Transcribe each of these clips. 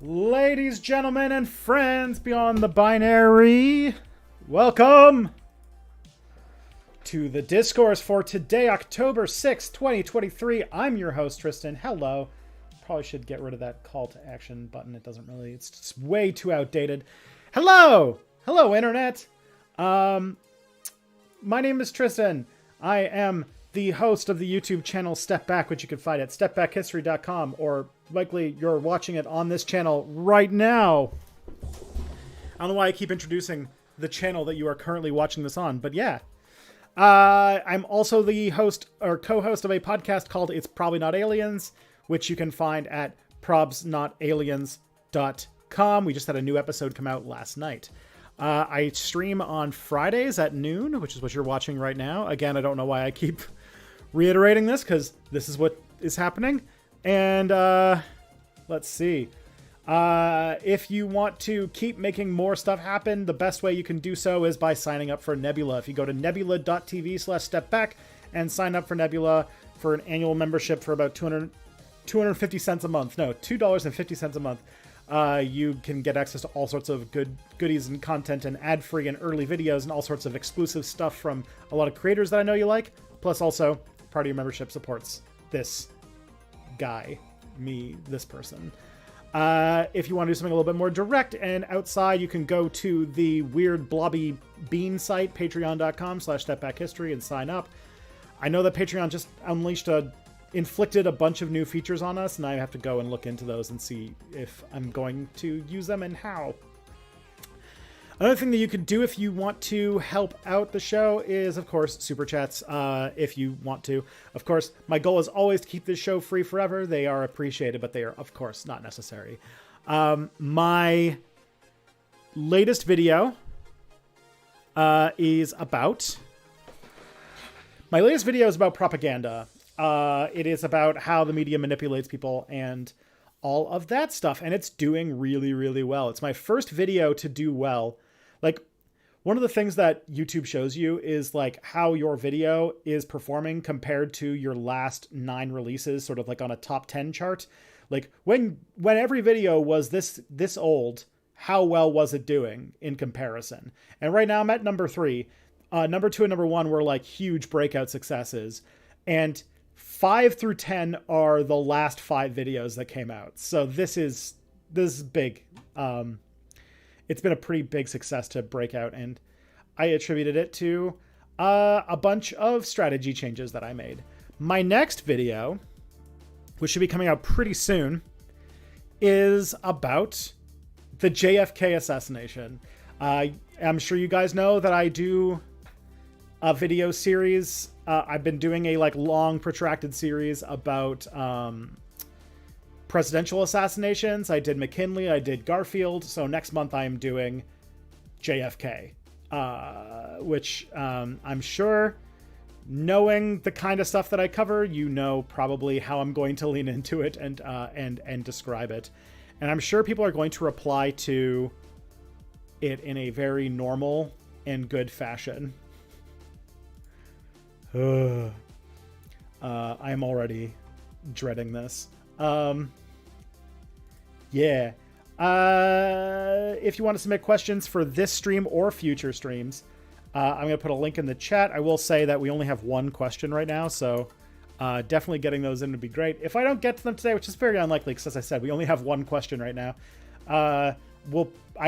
Ladies, gentlemen, and friends beyond the binary, welcome to the Discourse for today, October 6th, 2023. I'm your host, Tristan. Hello. Probably should get rid of that call to action button. It doesn't really, it's just way too outdated. Hello. Hello, Internet. My name is Tristan. I am the host of the YouTube channel Step Back, which you can find at stepbackhistory.com, or likely you're watching it on this channel right now. I don't know why I keep introducing the channel that you are currently watching this on, but yeah. I'm also the host or co-host of a podcast called It's Probably Not Aliens, which you can find at probsnotaliens.com. We just had a new episode come out last night. I stream on Fridays at noon, which is what you're watching right now. Again, I don't know why I keep reiterating this, because this is what is happening. And let's see. If you want to keep making more stuff happen, the best way you can do so is by signing up for Nebula. If you go to nebula.tv/stepback and sign up for Nebula for an annual membership for about 250 cents a month. No, $2.50 a month. You can get access to all sorts of goodies and content and ad-free and early videos and all sorts of exclusive stuff from a lot of creators that I know you like. Plus also, part of your membership supports this guy, me, this person. If you want to do something a little bit more direct and outside, you can go to the weird blobby bean site, patreon.com/stepbackhistory, and sign up. I know that Patreon just inflicted a bunch of new features on us, and I have to go and look into those and see if I'm going to use them and how. Another thing that you could do if you want to help out the show is, of course, super chats, if you want to. Of course, my goal is always to keep this show free forever. They are appreciated, but they are, of course, not necessary. My latest video is about propaganda. It is about how the media manipulates people and all of that stuff. And it's doing really, really well. It's my first video to do well. Like, one of the things that YouTube shows you is like how your video is performing compared to your last 9 releases, sort of like on a top 10 chart. Like when every video was this old, how well was it doing in comparison? And right now I'm at number 3. Number 2 and number 1 were like huge breakout successes. And 5 through 10 are the last 5 videos that came out. So this is big. It's been a pretty big success to break out, and I attributed it to a bunch of strategy changes that I made. My next video, which should be coming out pretty soon, is about the JFK assassination. I'm sure you guys know that I do a video series. I've been doing a long protracted series about presidential assassinations. I did McKinley, I did Garfield. So next month I am doing JFK, which I'm sure, knowing the kind of stuff that I cover, you know probably how I'm going to lean into it and describe it. And I'm sure people are going to reply to it in a very normal and good fashion. I'm already dreading this. Yeah. If you want to submit questions for this stream or future streams, I'm going to put a link in the chat. I will say that we only have one question right now, so definitely getting those in would be great. If I don't get to them today, which is very unlikely, because as I said, we only have one question right now, I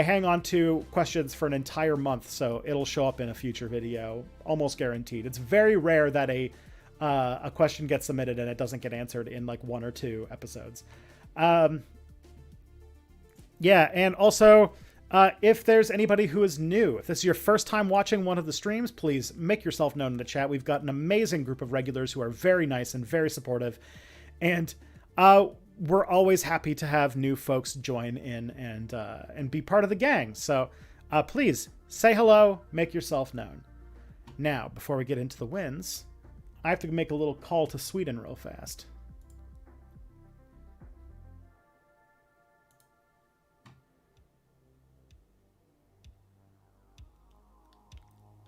hang on to questions for an entire month, so it'll show up in a future video, almost guaranteed. It's very rare that a question gets submitted and it doesn't get answered in like 1 or 2 episodes. Yeah, and also, if there's anybody who is new, if this is your first time watching one of the streams, please make yourself known in the chat. We've got an amazing group of regulars who are very nice and very supportive, and we're always happy to have new folks join in and be part of the gang. So please say hello, make yourself known. Now, before we get into the wins, I have to make a little call to Sweden real fast.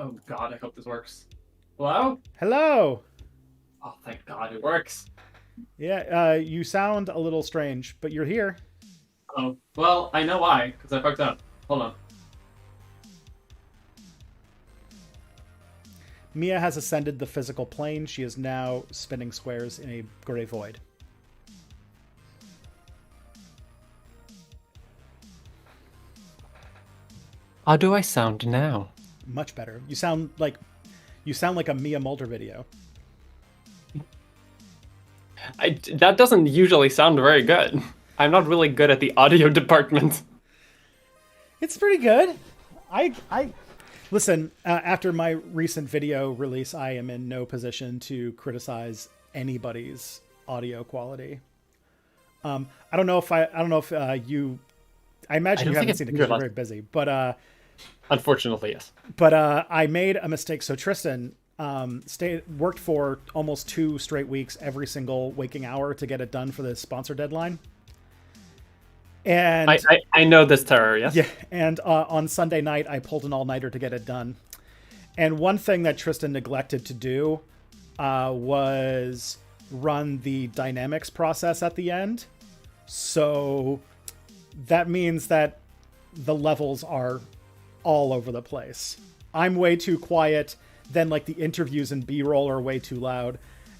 Oh god, I hope this works. Hello? Hello! Oh, thank god it works. Yeah, you sound a little strange, but you're here. Oh, well, I know why, because I fucked up. Hold on. Mia has ascended the physical plane. She is now spinning squares in a gray void. How do I sound now? Much better. You sound like a Mia Mulder video. That doesn't usually sound very good. I'm not really good at the audio department. It's pretty good. I listen. After my recent video release, I am in no position to criticize anybody's audio quality. I don't know if you. I imagine you haven't seen it because you're very busy, but unfortunately, yes. But I made a mistake. So Tristan worked for almost 2 straight weeks, every single waking hour to get it done for the sponsor deadline. And I know this terror, yes. Yeah, and on Sunday night, I pulled an all-nighter to get it done. And one thing that Tristan neglected to do was run the dynamics process at the end. So that means that the levels are all over the place. I'm way too quiet. Then like the interviews and B-roll are way too loud.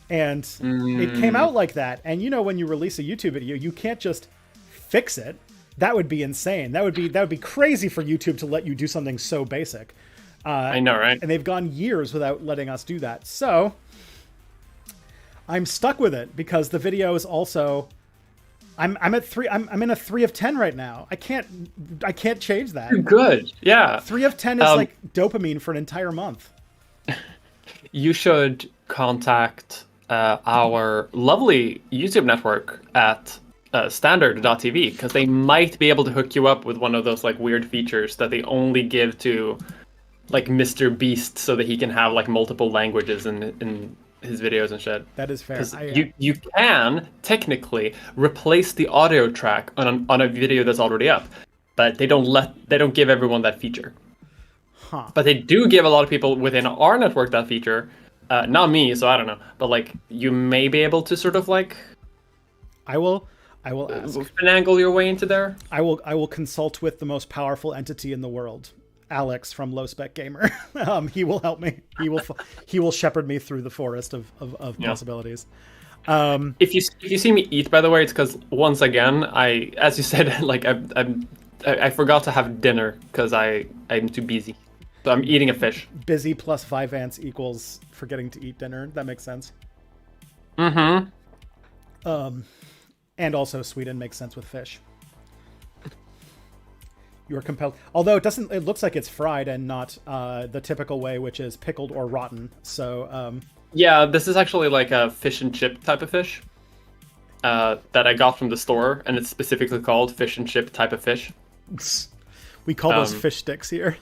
And it came out like that. And you know, when you release a YouTube video, you can't just fix it. That would be insane. That would be crazy for YouTube to let you do something so basic. I know, right? And they've gone years without letting us do that. So I'm stuck with it because the video is also I'm at 3. I'm in a 3 of 10 right now. I can't change that. Good. Yeah. 3 of 10 is like dopamine for an entire month. You should contact our lovely YouTube network at standard.tv because they might be able to hook you up with one of those like weird features that they only give to like Mr. Beast so that he can have like multiple languages in his videos and shit. That is fair. You can technically replace the audio track on a video that's already up, but they don't give everyone that feature. Huh. But they do give a lot of people within our network that feature. Not me, so I don't know. But like, you may be able to sort of like, I will ask. Finagle your way into there. I will consult with the most powerful entity in the world, Alex from Low Spec Gamer. He will help me. He will shepherd me through the forest of possibilities. If you see me eat, by the way, it's because once again, as you said, like I forgot to have dinner because I'm too busy. So I'm eating a fish. Busy plus 5 ants equals forgetting to eat dinner. That makes sense. Mm-hmm. And also Sweden makes sense with fish. You are compelled. Although it looks like it's fried and not the typical way, which is pickled or rotten. So yeah, this is actually like a fish and chip type of fish that I got from the store, and it's specifically called fish and chip type of fish. We call those fish sticks here.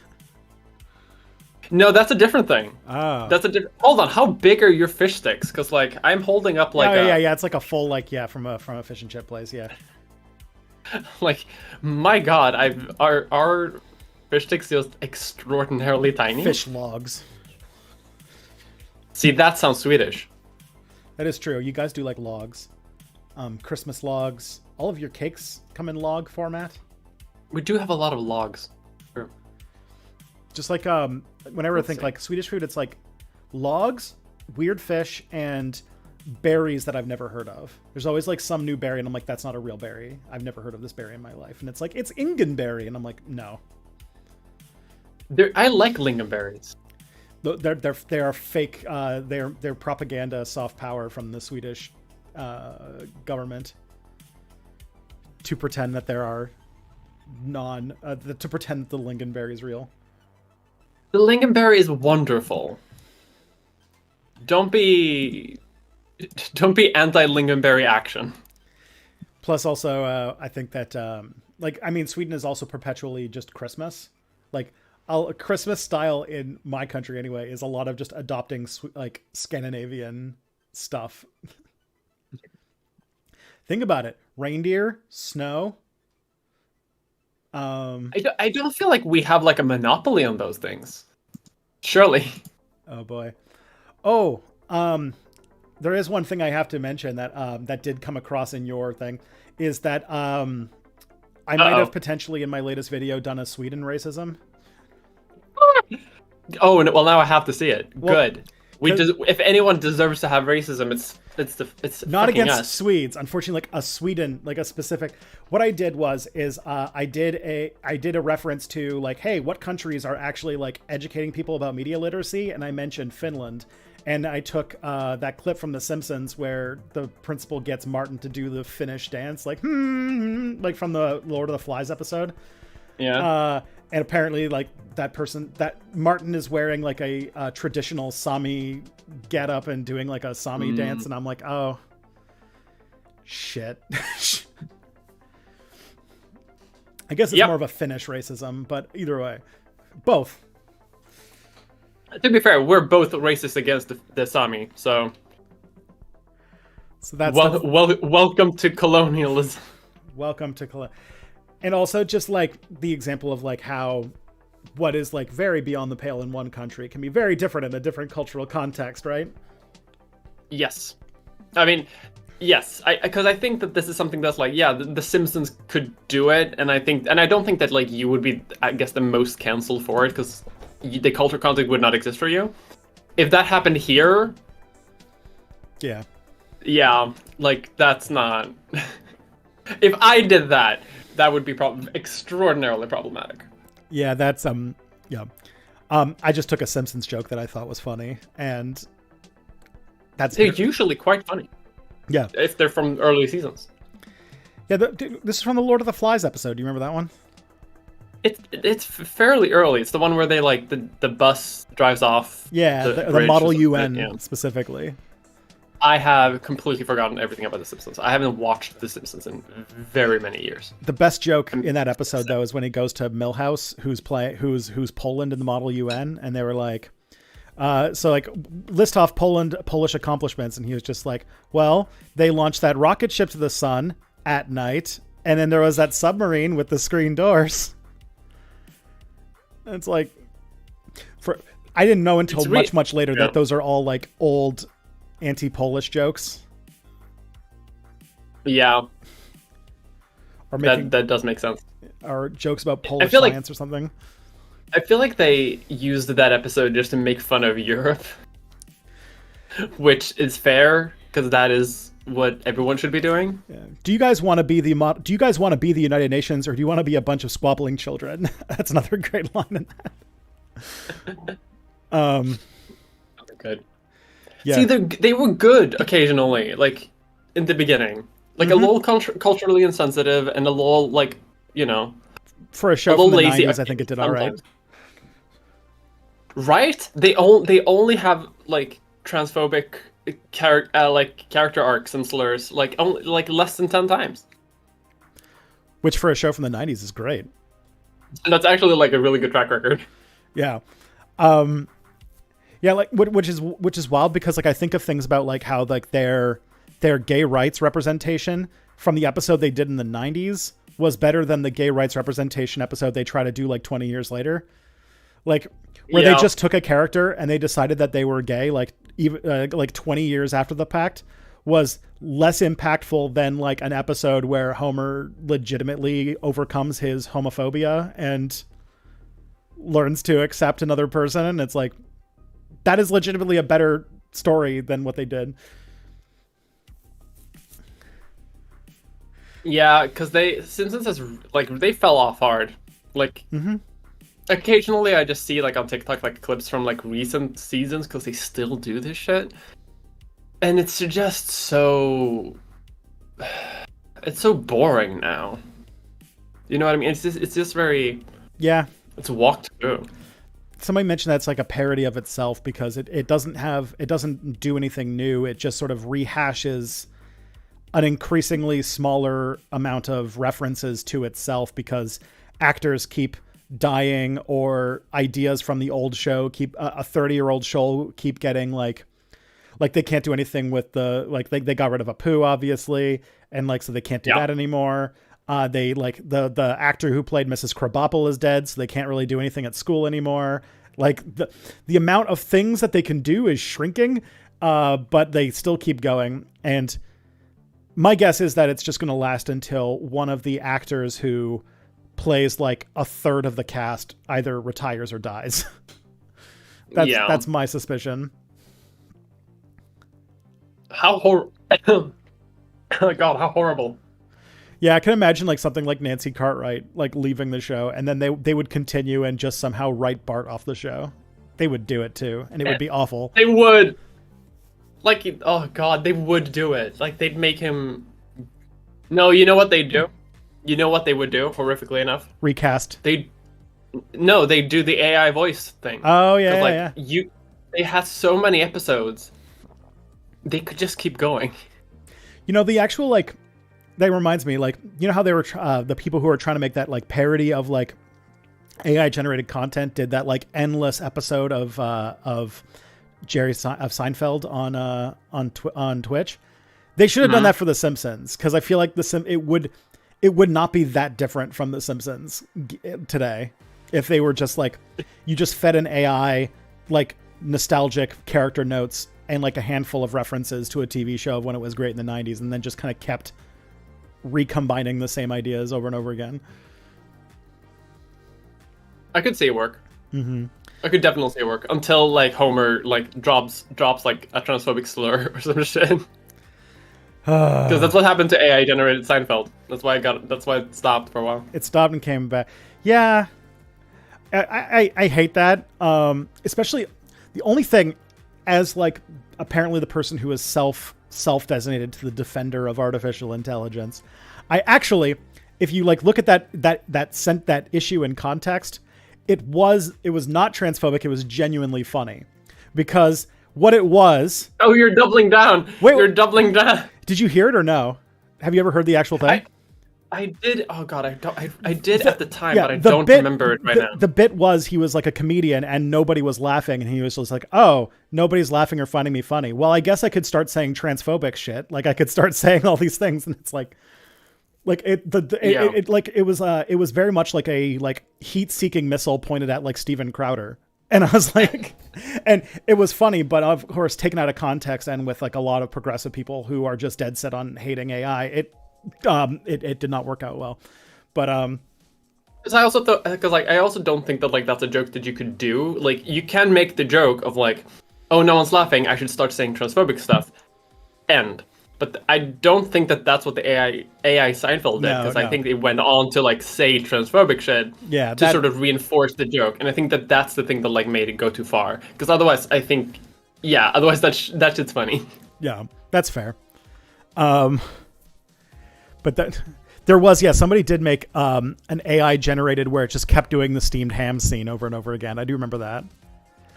No, that's a different thing. Oh. That's a different. Hold on, how big are your fish sticks? Because like I'm holding up like yeah, it's like a full from a fish and chip place, yeah. Like, my God, our fish sticks just extraordinarily tiny. Fish logs. See, that sounds Swedish. That is true. You guys do like logs, Christmas logs. All of your cakes come in log format. We do have a lot of logs. Sure. Just like whenever I think like Swedish food, it's like logs, weird fish, and berries that I've never heard of. There's always like some new berry, and I'm like, that's not a real berry. I've never heard of this berry in my life. And it's like, it's Ingenberry, and I'm like, no. I like lingonberries. They are fake. They're propaganda, soft power from the Swedish government to pretend that there are to pretend that the lingonberry is real. The lingonberry is wonderful. Don't be anti-lingonberry action. Plus, also, I think that Sweden is also perpetually just Christmas. Like, Christmas style in my country anyway is a lot of just adopting like Scandinavian stuff. Think about it: reindeer, snow. I don't feel like we have like a monopoly on those things. Surely. Oh boy. Oh, there is one thing I have to mention that that did come across in your thing is that I might have potentially in my latest video done a Sweden racism. Oh, well, now I have to see it. Well, good. If anyone deserves to have racism, it's not against us. Swedes. Unfortunately, like a Sweden, like a specific. What I did was I did a reference to like, hey, what countries are actually like educating people about media literacy, and I mentioned Finland, and I took that clip from The Simpsons where the principal gets Martin to do the Finnish dance, like from the Lord of the Flies episode. Yeah. And apparently, like that Martin is wearing like a traditional Sami getup and doing like a Sami dance, and I'm like, oh, shit. I guess it's more of a Finnish racism, but either way, both. To be fair, we're both racist against the Sami, so that's welcome to colonialism. Welcome to and also just like the example of like how what is like very beyond the pale in one country can be very different in a different cultural context, right? Yes. I mean, yes, because I think that this is something that's like, yeah, the Simpsons could do it, and I don't think that like you would be, I guess, the most cancelled for it because the cultural context would not exist for you. If that happened here, yeah, like that's not. If I did that, that would be extraordinarily problematic. Yeah, that's I just took a Simpsons joke that I thought was funny, and they're usually quite funny. Yeah, if they're from early seasons. Yeah, this is from the Lord of the Flies episode. Do you remember that one? It's fairly early. It's the one where they like the bus drives off. Yeah, the Model UN specifically. I have completely forgotten everything about The Simpsons. I haven't watched The Simpsons in very many years. The best joke in that episode, though, is when he goes to Milhouse, who's Poland in the Model UN, and they were like, so like list off Polish accomplishments, and he was just like, well, they launched that rocket ship to the sun at night, and then there was that submarine with the screen doors. And it's like, I didn't know until much later that those are all like old anti-Polish jokes. Yeah. Or that does make sense. Or jokes about Polish science or something. I feel like they used that episode just to make fun of Europe. Which is fair, because that is what everyone should be doing. Yeah. Do you guys want to be the United Nations, or do you want to be a bunch of squabbling children? That's another great line in that. Good. Yeah. See, they were good occasionally, like in the beginning, like a little culturally insensitive and a little like, you know, for a show from the 90s, I think it did all right. Right? They only have like transphobic character arcs and slurs like only like less than 10 times. Which for a show from the 90s is great. And that's actually like a really good track record. Yeah. Yeah, like which is wild because like I think of things about like how like their gay rights representation from the episode they did in the 90s was better than the gay rights representation episode they try to do like 20 years later. Like where they just took a character and they decided that they were gay like even like 20 years after the fact was less impactful than like an episode where Homer legitimately overcomes his homophobia and learns to accept another person, and it's like that is legitimately a better story than what they did. Yeah, because Simpsons has like they fell off hard. Like occasionally, I just see like on TikTok like clips from like recent seasons because they still do this shit, and it's just so boring now. You know what I mean? It's just very It's walked through. Somebody mentioned that it's like a parody of itself because it doesn't do anything new. It just sort of rehashes an increasingly smaller amount of references to itself because actors keep dying or ideas from the old show keep a 30-year-old show keep getting like they can't do anything with the like they got rid of Apu obviously, and like so they can't do that anymore. They like the actor who played Mrs. Krabappel is dead, so they can't really do anything at school anymore. Like the amount of things that they can do is shrinking, but they still keep going. And My guess is that it's just going to last until one of the actors who plays like a third of the cast either retires or dies. That's my suspicion. Oh God, how horrible. Yeah, I can imagine like something like Nancy Cartwright like leaving the show, and then they would continue and just somehow write Bart off the show. They would do it too, and it would be awful. They would. Like, oh God, they would do it. Like, they'd make him... No, you know what they'd do? You know what they would do, horrifically enough? Recast. They'd do the AI voice thing. Oh, yeah, They had so many episodes, they could just keep going. You know, the actual, like... That reminds me, like, you know how they were... the people who were trying to make that, like, parody of, like, AI-generated content did that, like, endless episode of Jerry of Seinfeld on Twitch. They should have done that for The Simpsons, because I feel like it would not be that different from The Simpsons today if they were just like, you just fed an AI like nostalgic character notes and like a handful of references to a TV show of when it was great in the 90s, and then just kind of kept recombining the same ideas over and over again. I could see it work. Mm-hmm. I could definitely see it work until like Homer like drops like a transphobic slur or some shit. Because that's what happened to AI generated Seinfeld. That's why it stopped for a while. It stopped and came back. Yeah, I hate that. Especially the only thing, as like apparently the person who is self-designated to the defender of artificial intelligence. I actually, if you like look at that issue in context, it was not transphobic. It was genuinely funny, because what it was. Oh, you're doubling down. You're doubling down. Did you hear it or no? Have you ever heard the actual thing? I did. Oh God, I did at the time, but I don't remember it right now. The bit was he was like a comedian and nobody was laughing, and he was just like, "Oh, nobody's laughing or finding me funny. Well, I guess I could start saying transphobic shit. Like I could start saying all these things," and it's like it was very much like a like heat-seeking missile pointed at like Steven Crowder. And I was like, and it was funny, but of course, taken out of context and with like a lot of progressive people who are just dead set on hating AI, it did not work out well. But because I also don't think that like that's a joke that you could do. Like you can make the joke of like, oh, no one's laughing, I should start saying transphobic stuff, end. But I don't think that that's what the AI Seinfeld did, because I think they went on to like say transphobic shit to sort of reinforce the joke, and I think that that's the thing that like made it go too far. Because otherwise, I think, that shit's funny. Yeah, that's fair. But there was somebody did make an AI generated where it just kept doing the steamed ham scene over and over again. I do remember that.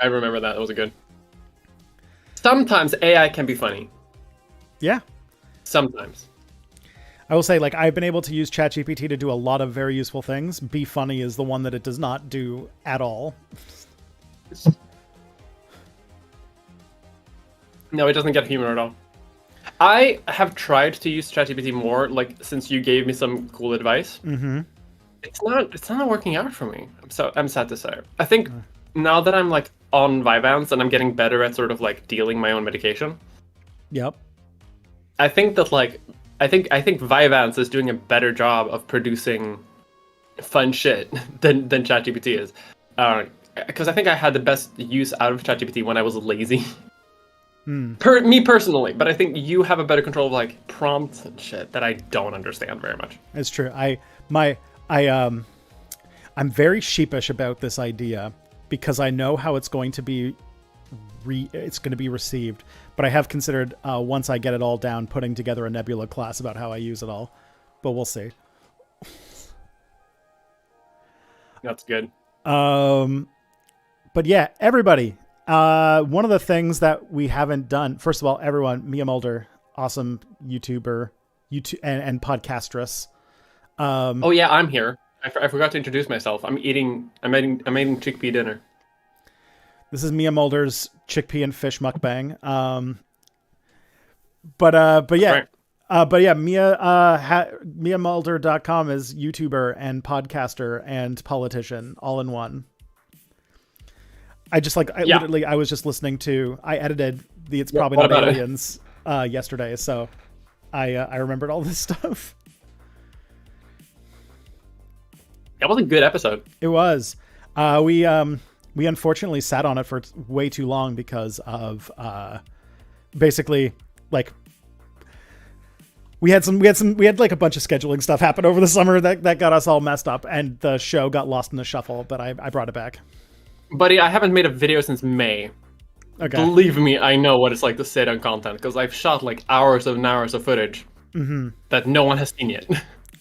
I remember that. That was good. Sometimes AI can be funny. Yeah. Sometimes. I will say, like, I've been able to use ChatGPT to do a lot of very useful things. Be funny is the one that it does not do at all. No, it doesn't get humor at all. I have tried to use ChatGPT more, like, since you gave me some cool advice. Mm-hmm. It's not working out for me. I'm sad to say. I think now that I'm, like, on Vyvanse and I'm getting better at sort of, like, dealing my own medication. Yep. I think that I think Vyvanse is doing a better job of producing fun shit than ChatGPT is. Because I think I had the best use out of ChatGPT when I was lazy. Me personally, but I think you have a better control of like prompts and shit that I don't understand very much. It's true. I'm very sheepish about this idea because I know how it's going to be received, but I have considered once I get it all down, putting together a Nebula class about how I use it all, but we'll see. That's good. But yeah, everybody, one of the things that we haven't done, first of all, everyone, Mia Mulder, awesome YouTuber, and podcastress. Oh yeah, I'm here. I forgot to introduce myself. I'm eating chickpea dinner. This is Mia Mulder's chickpea and fish mukbang. But yeah, MiaMulder.com is YouTuber and podcaster and politician all in one. Literally, I was just listening to, I edited the It's Probably Not Aliens yesterday. So I remembered all this stuff. That was a good episode. It was. We unfortunately sat on it for way too long because of basically like we had like a bunch of scheduling stuff happen over the summer that got us all messed up, and the show got lost in the shuffle. But I brought it back. Buddy, I haven't made a video since May. Okay. Believe me, I know what it's like to sit on content because I've shot like hours and hours of footage that no one has seen yet.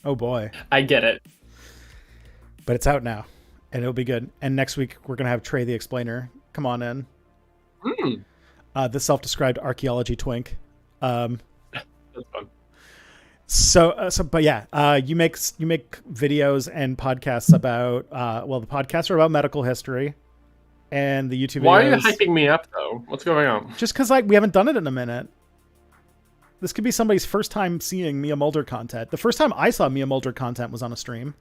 Oh boy. I get it. But it's out now, and it'll be good. And next week we're gonna have Trey the Explainer come on in. The self-described archaeology twink. That's fun. But yeah, you make videos and podcasts about the podcasts are about medical history, and the YouTube videos. Why are you hyping me up though? What's going on? Just because we haven't done it in a minute. This could be somebody's first time seeing Mia Mulder content. The first time I saw Mia Mulder content was on a stream.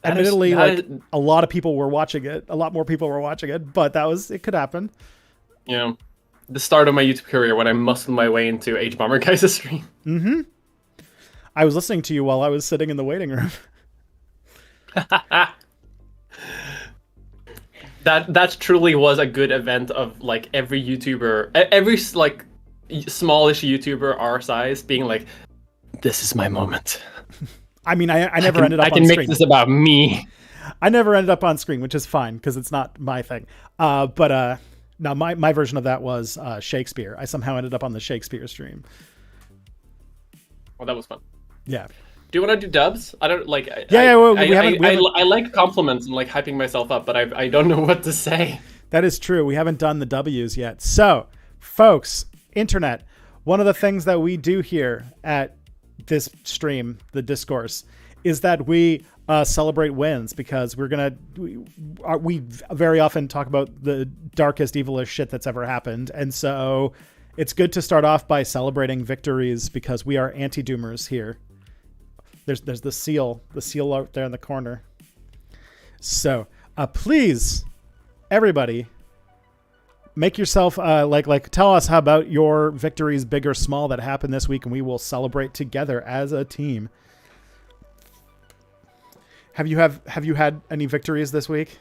Admittedly, a lot of people were watching it. A lot more people were watching it, but it could happen. Yeah. The start of my YouTube career when I muscled my way into H Bomber Guys' stream. Mm-hmm. I was listening to you while I was sitting in the waiting room. That truly was a good event of like every YouTuber, every like smallish YouTuber our size being like, this is my moment. I mean, I never ended up on screen. I can make this about me. I never ended up on screen, which is fine because it's not my thing. But no, my version of that was Shakespeare. I somehow ended up on the Shakespeare stream. Well, that was fun. Yeah. Do you want to do dubs? I don't like. I like compliments and like hyping myself up, but I don't know what to say. That is true. We haven't done the W's yet. So, folks, internet, one of the things that we do here at this stream, the Discourse, is that we celebrate wins because we very often talk about the darkest, evilest shit that's ever happened. And so it's good to start off by celebrating victories because we are anti-doomers here. There's the seal out there in the corner. So please, everybody, make yourself tell us how about your victories, big or small, that happened this week, and we will celebrate together as a team. Have you had any victories this week?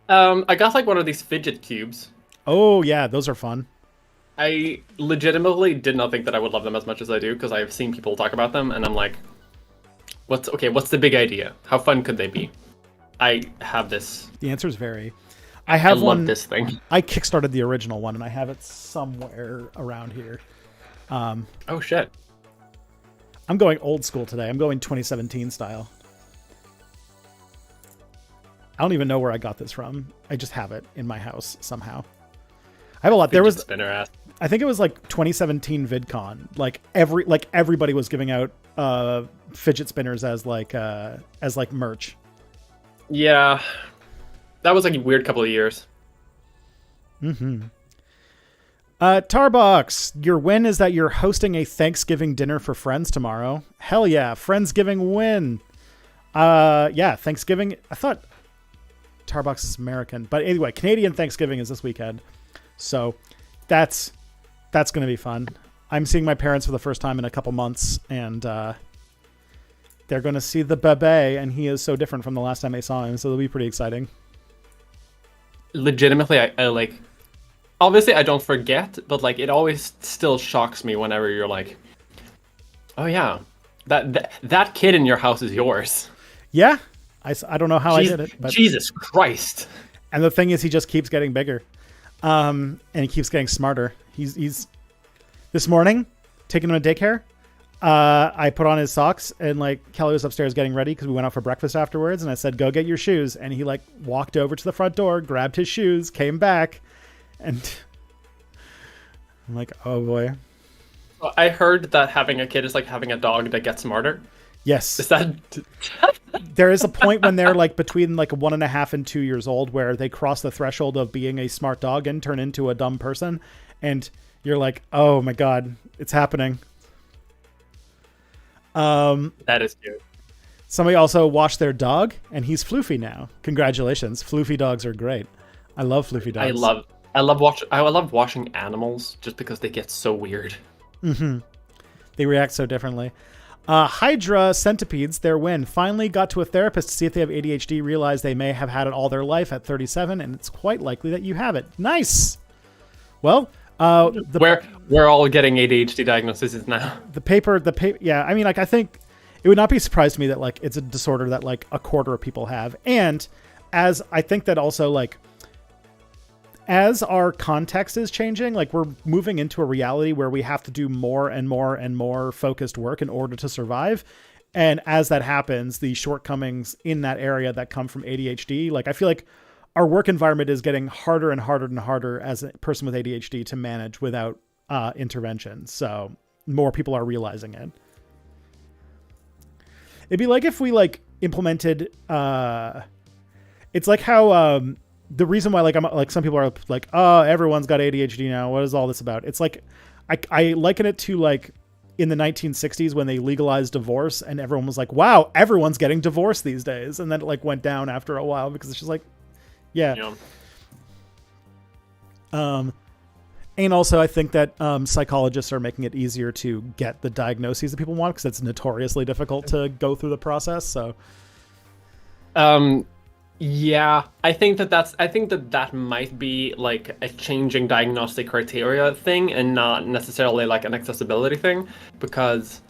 I got like one of these fidget cubes. Oh yeah, those are fun. I legitimately did not think that I would love them as much as I do because I've seen people talk about them, and I'm like, what's the big idea? How fun could they be? I have this. The answer is very. I love this thing. I kickstarted the original one, and I have it somewhere around here. Oh shit! I'm going old school today. I'm going 2017 style. I don't even know where I got this from. I just have it in my house somehow. I have a lot. There was spinner ass. I think it was like 2017 VidCon. Like everybody was giving out fidget spinners as like merch. Yeah. That was like a weird couple of years. Mm-hmm. Tarbox, your win is that you're hosting a Thanksgiving dinner for friends tomorrow. Hell yeah, Friendsgiving win. Yeah, Thanksgiving. I thought Tarbox is American, but anyway, Canadian Thanksgiving is this weekend, so that's gonna be fun. I'm seeing my parents for the first time in a couple months, and they're gonna see the bebe, and he is so different from the last time they saw him, so it'll be pretty exciting. Legitimately, I like. Obviously, I don't forget, but like it always still shocks me whenever you're like, "Oh yeah, that kid in your house is yours." Yeah, I don't know how I did it, but Jesus Christ! And the thing is, he just keeps getting bigger, and he keeps getting smarter. He's this morning taking him to daycare. I put on his socks, and like Kelly was upstairs getting ready because we went out for breakfast afterwards, and I said, "Go get your shoes," and he like walked over to the front door, grabbed his shoes, came back. And I'm like, oh boy. I heard that having a kid is like having a dog that gets smarter. Yes. Is that? There is a point when they're like between like 1.5 and 2 years old where they cross the threshold of being a smart dog and turn into a dumb person. And you're like, oh my God, it's happening. That is cute. Somebody also washed their dog and he's floofy now. Congratulations. Floofy dogs are great. I love floofy dogs. I love washing animals just because they get so weird. They react so differently. Hydra centipedes, their win. Finally got to a therapist to see if they have ADHD, realized they may have had it all their life at 37, and it's quite likely that you have it. Nice! Well, we're all getting ADHD diagnoses now. The paper, yeah, I mean, like, I think it would not be a surprise to me that, like, it's a disorder that, like, a quarter of people have. And as I think that also, like, as our context is changing, like, we're moving into a reality where we have to do more and more and more focused work in order to survive. And as that happens, the shortcomings in that area that come from ADHD, like, I feel like our work environment is getting harder and harder and harder as a person with ADHD to manage without intervention. So more people are realizing it. It'd be like if we, like, implemented, it's like how, the reason why, like, I'm like, some people are like, oh, everyone's got ADHD now. What is all this about? It's like, I liken it to, like, in the 1960s when they legalized divorce and everyone was like, wow, everyone's getting divorced these days. And then it, like, went down after a while because it's just like, yeah. And also I think that psychologists are making it easier to get the diagnoses that people want because it's notoriously difficult to go through the process. So, yeah, I think that might be, like, a changing diagnostic criteria thing and not necessarily, like, an accessibility thing, because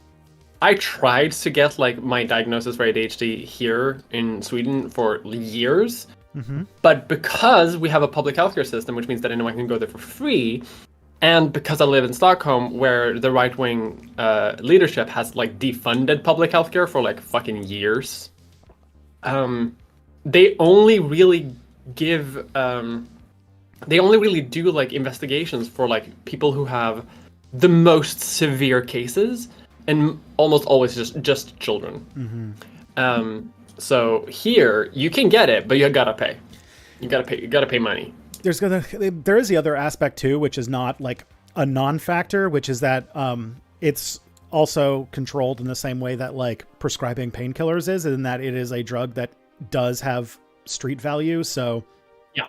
I tried to get, like, my diagnosis for ADHD here in Sweden for years, but because we have a public healthcare system, which means that anyone can go there for free, and because I live in Stockholm, where the right-wing leadership has, like, defunded public healthcare for, like, fucking years, they only really give they only really do, like, investigations for, like, people who have the most severe cases, and almost always just children. So here you can get it, but you gotta pay. You gotta pay money. There is the other aspect too, which is not, like, a non-factor, which is that it's also controlled in the same way that, like, prescribing painkillers is, in that it is a drug that does have street value. So yeah,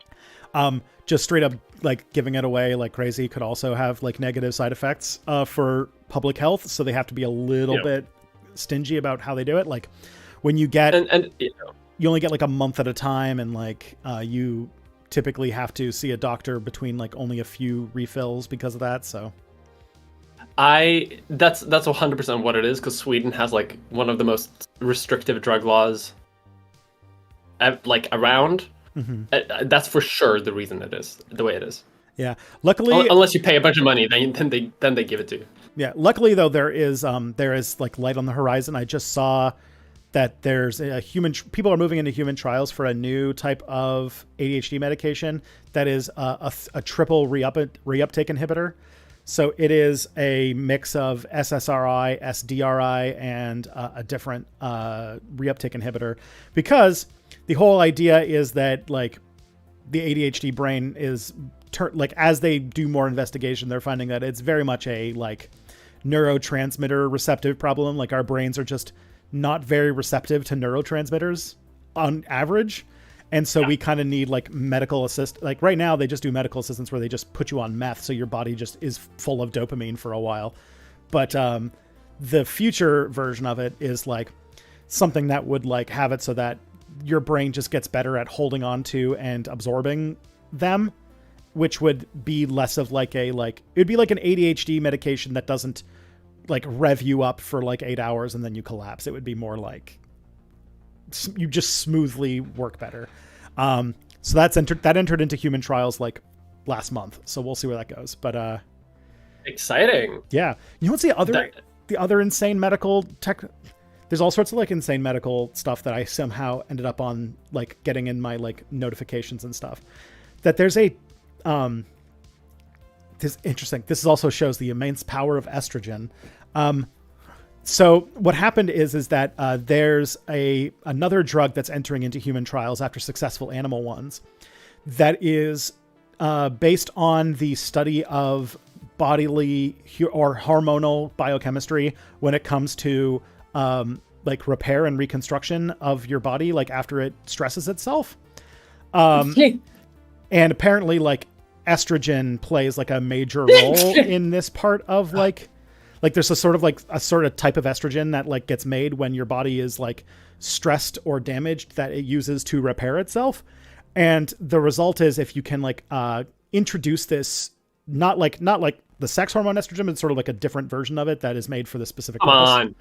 just straight up, like, giving it away like crazy could also have, like, negative side effects for public health. So they have to be a little bit stingy about how they do it. Like, when you get and you only get, like, a month at a time, and, like, you typically have to see a doctor between, like, only a few refills because of that. So that's 100% what it is, because Sweden has, like, one of the most restrictive drug laws, like, around. That's for sure the reason it is the way it is. Yeah, luckily, unless you pay a bunch of money, then they give it to you. Yeah, luckily though, there is like, light on the horizon. I just saw that there's people are moving into human trials for a new type of ADHD medication that is a triple reuptake inhibitor. So it is a mix of SSRI, SDRI, and a different reuptake inhibitor, because the whole idea is that, like, the ADHD brain is like, as they do more investigation, they're finding that it's very much a, like, neurotransmitter receptive problem. Like, our brains are just not very receptive to neurotransmitters on average. And so we kind of need, like, medical assist. Like, right now they just do medical assistance where they just put you on meth. So your body just is full of dopamine for a while. But the future version of it is, like, something that would, like, have it so that your brain just gets better at holding on to and absorbing them, which would be less of, like, it'd be like an ADHD medication that doesn't, like, rev you up for, like, 8 hours and then you collapse. It would be more like you just smoothly work better. So that entered into human trials, like, last month. So we'll see where that goes. But exciting. Yeah. You know what's the other insane medical tech? There's all sorts of, like, insane medical stuff that I somehow ended up on, like, getting in my, like, notifications and stuff. That there's a this is interesting. This also shows the immense power of estrogen. So what happened is that there's another drug that's entering into human trials after successful animal ones that is based on the study of bodily or hormonal biochemistry when it comes to like, repair and reconstruction of your body, like, after it stresses itself. And apparently, like, estrogen plays, like, a major role in this part of, like, Like there's a sort of type of estrogen that like gets made when your body is like stressed or damaged that it uses to repair itself. And the result is if you can like introduce this, not like the sex hormone estrogen, but sort of like a different version of it that is made for the specific purpose.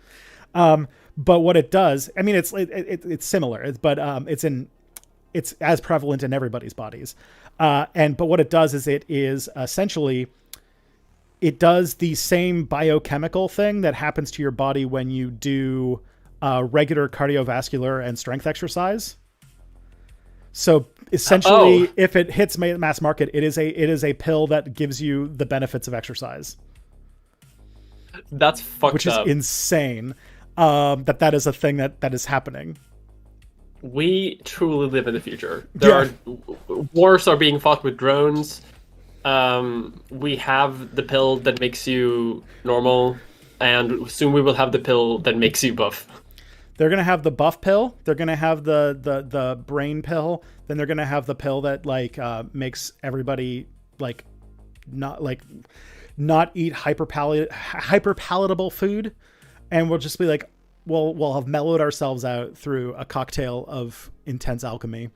But what it does, I mean, it's similar, but it's as prevalent in everybody's bodies. But what it does is it is essentially, it does the same biochemical thing that happens to your body when you do regular cardiovascular and strength exercise. So essentially, if it hits mass market, it is a pill that gives you the benefits of exercise. That's fucked up. Which is insane. That is a thing that is happening. We truly live in the future. Wars are being fought with drones. We have the pill that makes you normal, and soon we will have the pill that makes you buff. They're gonna have the buff pill. They're gonna have the brain pill. Then they're gonna have the pill that like makes everybody like not eat hyper palatable food, and we'll just be like, we'll have mellowed ourselves out through a cocktail of intense alchemy.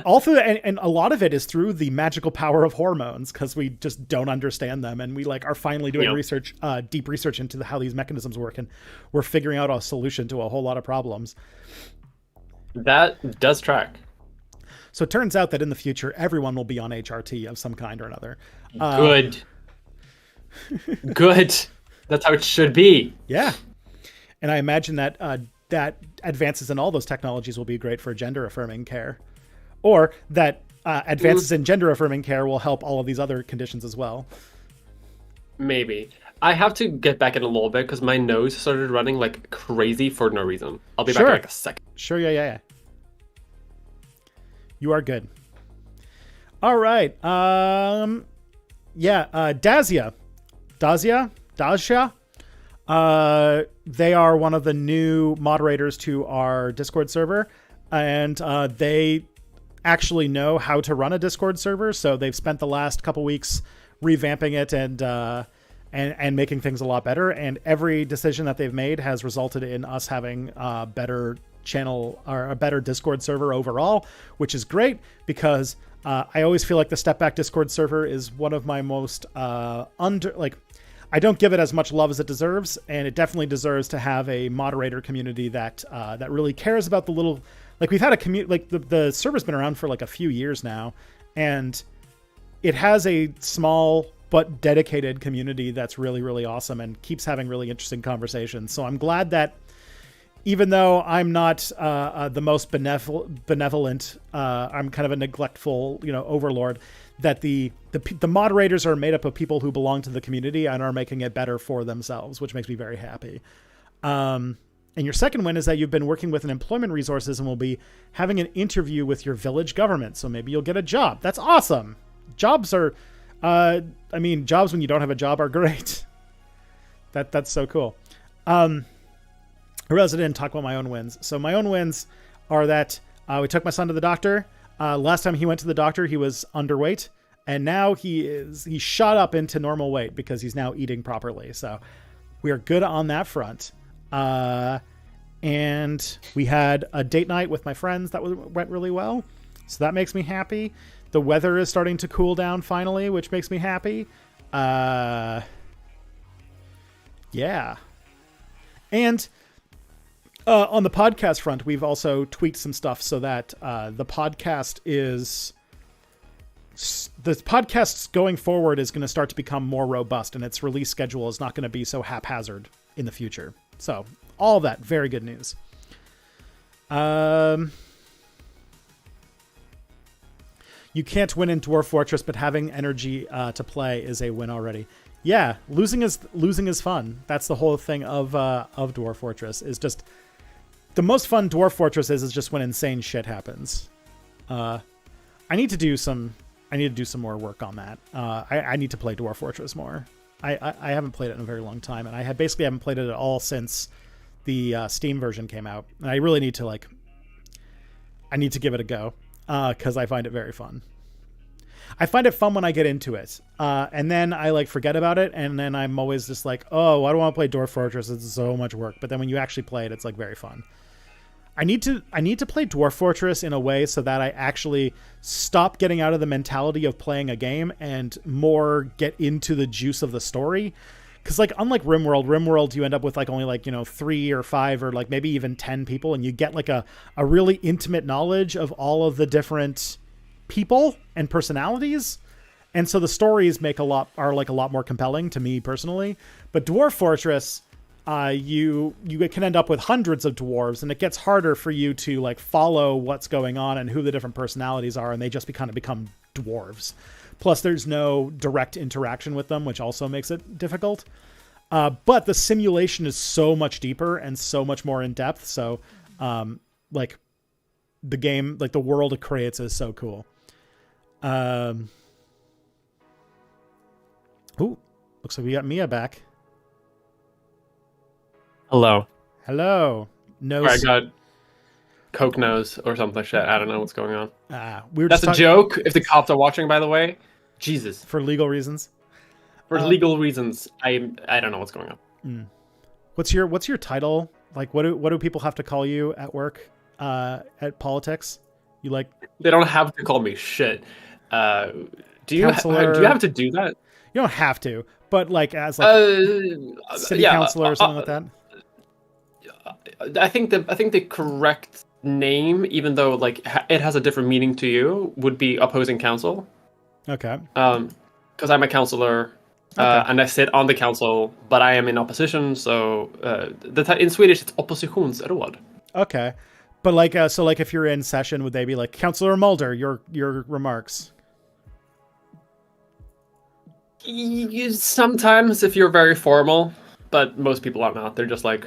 All through and a lot of it is through the magical power of hormones, because we just don't understand them, and we like are finally doing research, deep research into how these mechanisms work, and we're figuring out a solution to a whole lot of problems. That does track. So it turns out that in the future, everyone will be on HRT of some kind or another. Good. Good. That's how it should be. Yeah. And I imagine that that advances in all those technologies will be great for gender affirming care. Or that advances in gender affirming care will help all of these other conditions as well. Maybe. I have to get back in a little bit because my nose started running like crazy for no reason. I'll be back in like a second. Sure, yeah. You are good. All right. Dazia. They are one of the new moderators to our Discord server, and they actually know how to run a Discord server. So they've spent the last couple weeks revamping it and making things a lot better. And every decision that they've made has resulted in us having a better channel or a better Discord server overall, which is great because I always feel like the Step Back Discord server is one of my most I don't give it as much love as it deserves, and it definitely deserves to have a moderator community that that really cares about the little. Like we've had a community, like the server's been around for like a few years now, and it has a small but dedicated community that's really, really awesome and keeps having really interesting conversations. So I'm glad that even though I'm not the most benevolent, I'm kind of a neglectful, overlord, that the moderators are made up of people who belong to the community and are making it better for themselves, which makes me very happy. And your second win is that you've been working with an employment resources and will be having an interview with your village government. So maybe you'll get a job. That's awesome. Jobs are, jobs when you don't have a job are great. That's so cool. I realized I didn't talk about my own wins. So my own wins are that we took my son to the doctor. Last time he went to the doctor, he was underweight, and now he shot up into normal weight because he's now eating properly. So we are good on that front. And we had a date night with my friends that went really well. So that makes me happy. The weather is starting to cool down finally, which makes me happy. Yeah. And on the podcast front, we've also tweaked some stuff so that the podcast going forward is going to start to become more robust, and its release schedule is not going to be so haphazard in the future. So all of that, very good news. You can't win in Dwarf Fortress, but having energy to play is a win already. Yeah, losing is fun. That's the whole thing of Dwarf Fortress. Is just the most fun Dwarf Fortress is just when insane shit happens. I need to do some more work on that. I need to play Dwarf Fortress more. I haven't played it in a very long time, and I basically haven't played it at all since the Steam version came out. And I really need to I need to give it a go because I find it very fun. I find it fun when I get into it, and then I like forget about it, and then I'm always just like, oh, I don't want to play Dwarf Fortress. It's so much work. But then when you actually play it, it's like very fun. I need to play Dwarf Fortress in a way so that I actually stop getting out of the mentality of playing a game and more get into the juice of the story. Because like unlike RimWorld, you end up with like only like 3 or 5 or like maybe even 10 people, and you get like a really intimate knowledge of all of the different people and personalities, and so the stories are a lot more compelling to me personally. But Dwarf Fortress, you can end up with hundreds of dwarves, and it gets harder for you to like follow what's going on and who the different personalities are, and they just kind of become dwarves. Plus, there's no direct interaction with them, which also makes it difficult. But the simulation is so much deeper and so much more in depth. So, like, the game, like the world it creates, is so cool. Ooh, looks like we got Mia back. Hello. No, I got Coke nose or something like that. I don't know what's going on. That's a joke. If the cops are watching, by the way, Jesus. For legal reasons. For legal reasons, I don't know what's going on. What's your title? Like, what do people have to call you at work? At politics, you like? They don't have to call me shit. Do you have to do that? You don't have to, but like as like city councilor or something like that. I think the correct name, even though like it has a different meaning to you, would be opposing counsel. Okay. Because I'm a counselor, and I sit on the council, but I am in opposition. So in Swedish, it's oppositionsråd. Okay, but like so, like if you're in session, would they be like, Councillor Mulder, your remarks? Sometimes, if you're very formal, but most people are not. They're just like,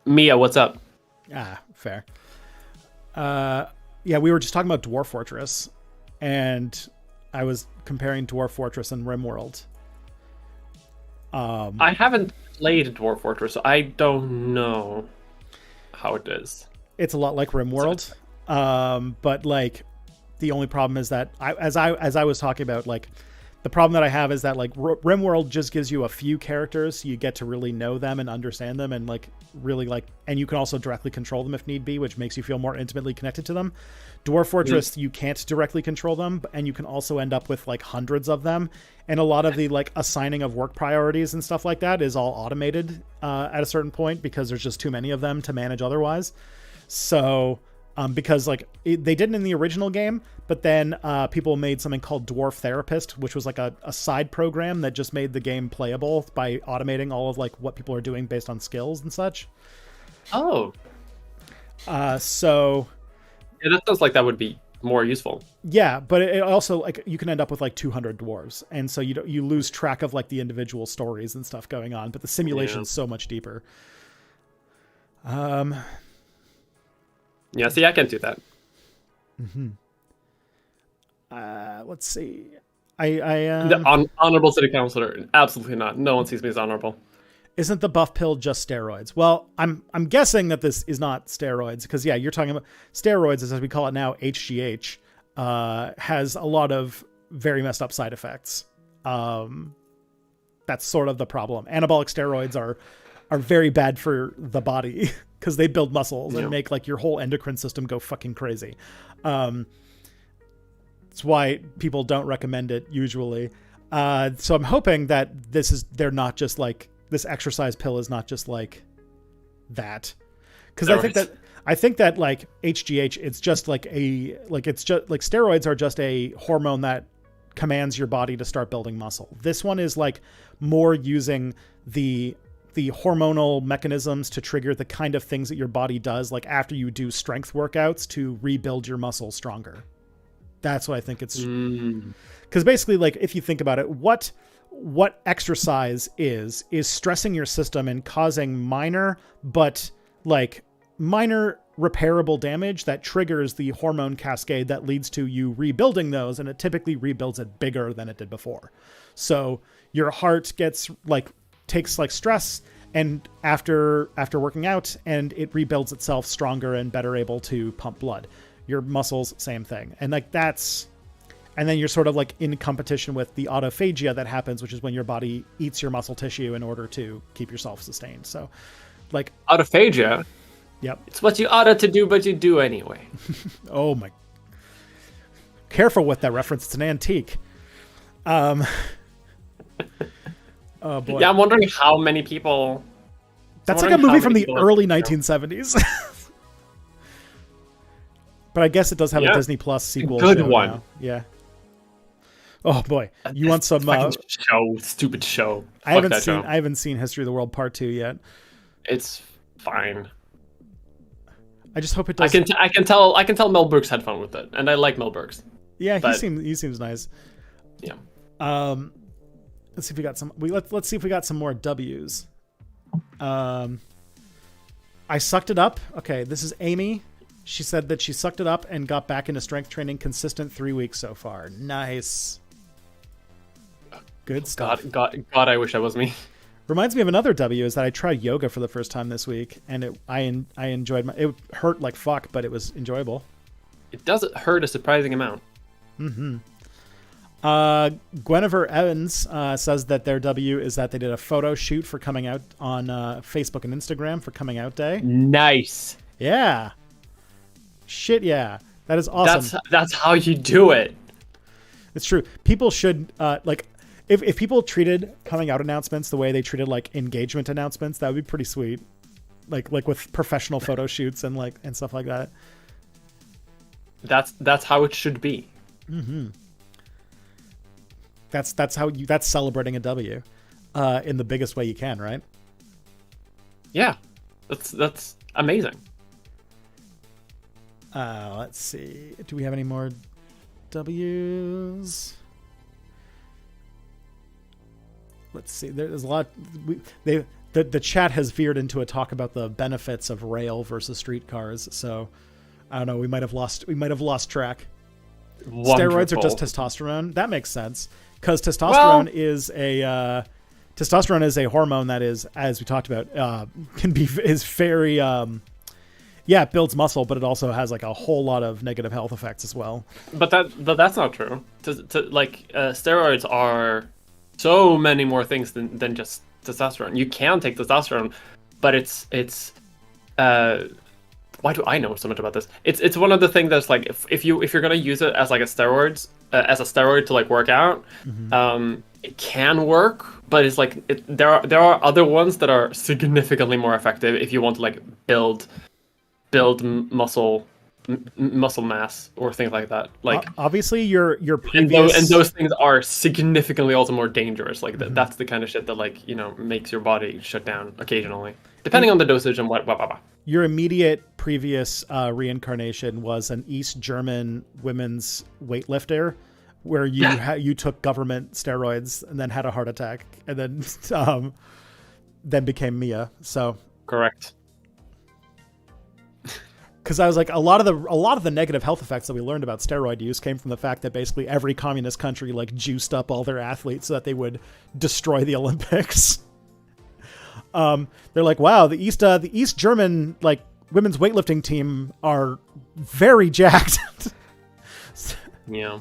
Mia, what's up? Fair. Yeah, we were just talking about Dwarf Fortress, and I was comparing Dwarf Fortress and RimWorld. I haven't played Dwarf Fortress, so I don't know how it is. It's a lot like RimWorld, but like the only problem is that as I was talking about, like the problem that I have is that like RimWorld just gives you a few characters, so you get to really know them and understand them, and like really like, and you can also directly control them if need be, which makes you feel more intimately connected to them. Dwarf Fortress, you can't directly control them, and you can also end up with like hundreds of them, and a lot of the like assigning of work priorities and stuff like that is all automated at a certain point because there's just too many of them to manage otherwise. So because like they didn't in the original game, but then people made something called Dwarf Therapist, which was like a side program that just made the game playable by automating all of like what people are doing based on skills and such. Oh. So yeah, that sounds like that would be more useful. Yeah, but it also like you can end up with like 200 dwarves, and so you lose track of like the individual stories and stuff going on, but the simulation's so much deeper. Yeah, see, I can't do that. Let's see. The honorable city councilor, absolutely not. No one sees me as honorable. Isn't the buff pill just steroids? Well, I'm guessing that this is not steroids, because yeah, you're talking about steroids, as we call it now, HGH, has a lot of very messed up side effects. That's sort of the problem. Anabolic steroids are very bad for the body because they build muscles and make like your whole endocrine system go fucking crazy. That's why people don't recommend it usually. So I'm hoping that they're not just like, this exercise pill is not just like that. Because I think that like HGH, it's just like it's just like steroids are just a hormone that commands your body to start building muscle. This one is like more using the hormonal mechanisms to trigger the kind of things that your body does, like after you do strength workouts, to rebuild your muscles stronger. That's what I think it's. Because basically, like, if you think about it, what exercise is stressing your system and causing minor repairable damage that triggers the hormone cascade that leads to you rebuilding those, and it typically rebuilds it bigger than it did before. So your heart takes stress, and after working out, and it rebuilds itself stronger and better able to pump blood. Your muscles, same thing. And like that's, And then you're sort of like in competition with the autophagia that happens, which is when your body eats your muscle tissue in order to keep yourself sustained. So, like Autophagia. Yep. It's what you oughta to do, but you do anyway. Oh my! Careful with that reference. It's an antique. Oh boy. Yeah, I'm wondering how many people. That's like a movie from the early 1970s. But I guess it does have a Disney Plus sequel. Good show one. Now. Yeah. Oh boy, you want some stupid show? I haven't seen History of the World Part 2 yet. It's fine. I just hope it does. I can tell Mel Brooks had fun with it, and I like Mel Brooks. Yeah, he seems nice. Yeah. Let's see if we got some. Let's see if we got some more W's. I sucked it up. Okay, this is Amy. She said that she sucked it up and got back into strength training, consistent 3 weeks so far. Nice. Good stuff. God, I wish that was me. Reminds me of another W is that I tried yoga for the first time this week, and I enjoyed it hurt like fuck, but it was enjoyable. It doesn't hurt a surprising amount. Mm-hmm. Guinevere Evans says that their W is that they did a photo shoot for coming out on Facebook and Instagram for Coming Out Day. Nice. Yeah. Shit, yeah. That is awesome. That's how you do it. It's true. People should if people treated coming out announcements the way they treated like engagement announcements, that would be pretty sweet. Like with professional photo shoots and stuff like that. That's how it should be. Mm-hmm. That's celebrating a W in the biggest way you can, right? Yeah. That's amazing. Let's see. Do we have any more W's? Let's see. There's a lot. The chat has veered into a talk about the benefits of rail versus streetcars. So I don't know. We might have lost track. Wonderful. Steroids are just testosterone. That makes sense because testosterone is a hormone that is, as we talked about, is very it builds muscle, but it also has like a whole lot of negative health effects as well. But that's not true. Steroids are so many more things than just testosterone. You can take testosterone, but it's why do I know so much about this? It's one of the things that's like if you're gonna use it as like a steroid to like work out, Mm-hmm. It can work, but it's like there are other ones that are significantly more effective if you want to like build muscle mass or things like that. Like obviously your previous and those things are significantly also more dangerous. Like Mm-hmm. that's the kind of shit that like makes your body shut down occasionally, depending on the dosage and what. Your immediate previous reincarnation was an East German women's weightlifter, where you took government steroids and then had a heart attack and then became Mia. So Correct. Because I was like, a lot of the negative health effects that we learned about steroid use came from the fact that basically every communist country like juiced up all their athletes so that they would destroy the Olympics. They're like, wow, the East German like women's weightlifting team are very jacked. Yeah.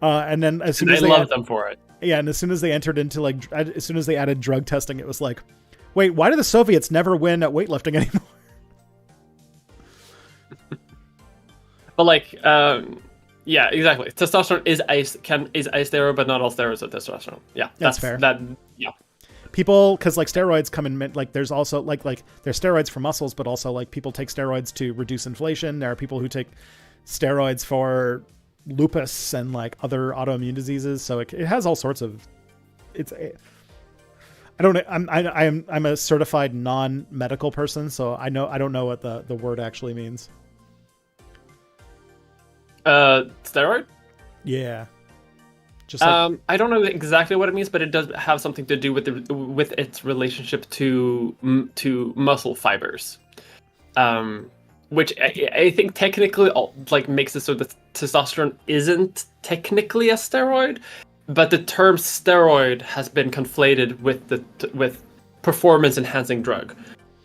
And then as soon as they love them for it. Yeah, and as soon as they entered into as soon as they added drug testing, it was like, wait, why do the Soviets never win at weightlifting anymore? But like, yeah, exactly. Testosterone is a steroid, but not all steroids are testosterone. Yeah, that's fair. Yeah. People, because like steroids come in, like there's also like there's steroids for muscles, but also like people take steroids to reduce inflation. There are people who take steroids for lupus and like other autoimmune diseases. So it has all sorts of. I'm a certified non-medical person, so I don't know what the word actually means. Steroid? Yeah. Just like, I don't know exactly what it means, but it does have something to do with its relationship to muscle fibers, which I think technically like makes it so that testosterone isn't technically a steroid, but the term steroid has been conflated with performance enhancing drug.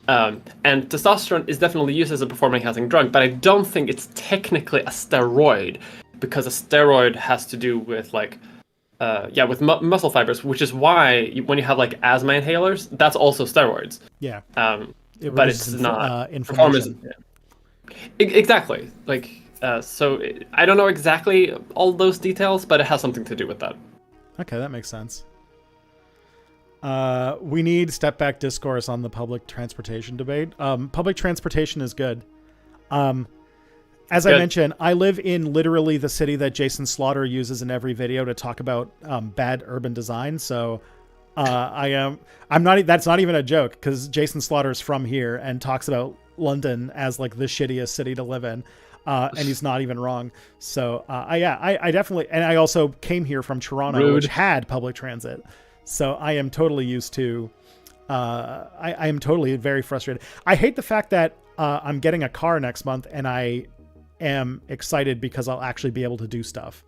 And testosterone is definitely used as a performance enhancing drug, but I don't think it's technically a steroid because a steroid has to do with like with muscle fibers, which is why when you have like asthma inhalers, that's also steroids. Yeah. But it's not inflammation. performance. Exactly. Like so I don't know exactly all those details, but it has something to do with that. Okay, that makes sense. We need step back discourse on the public transportation debate. Public transportation is good. As I mentioned, I live in literally the city that Jason Slaughter uses in every video to talk about bad urban design. So that's not even a joke, because Jason Slaughter's from here and talks about London as like the shittiest city to live in. And he's not even wrong. So I definitely, and I also came here from Toronto, which had public transit. So I am totally used to, I am totally very frustrated. I hate the fact that I'm getting a car next month and I am excited because I'll actually be able to do stuff.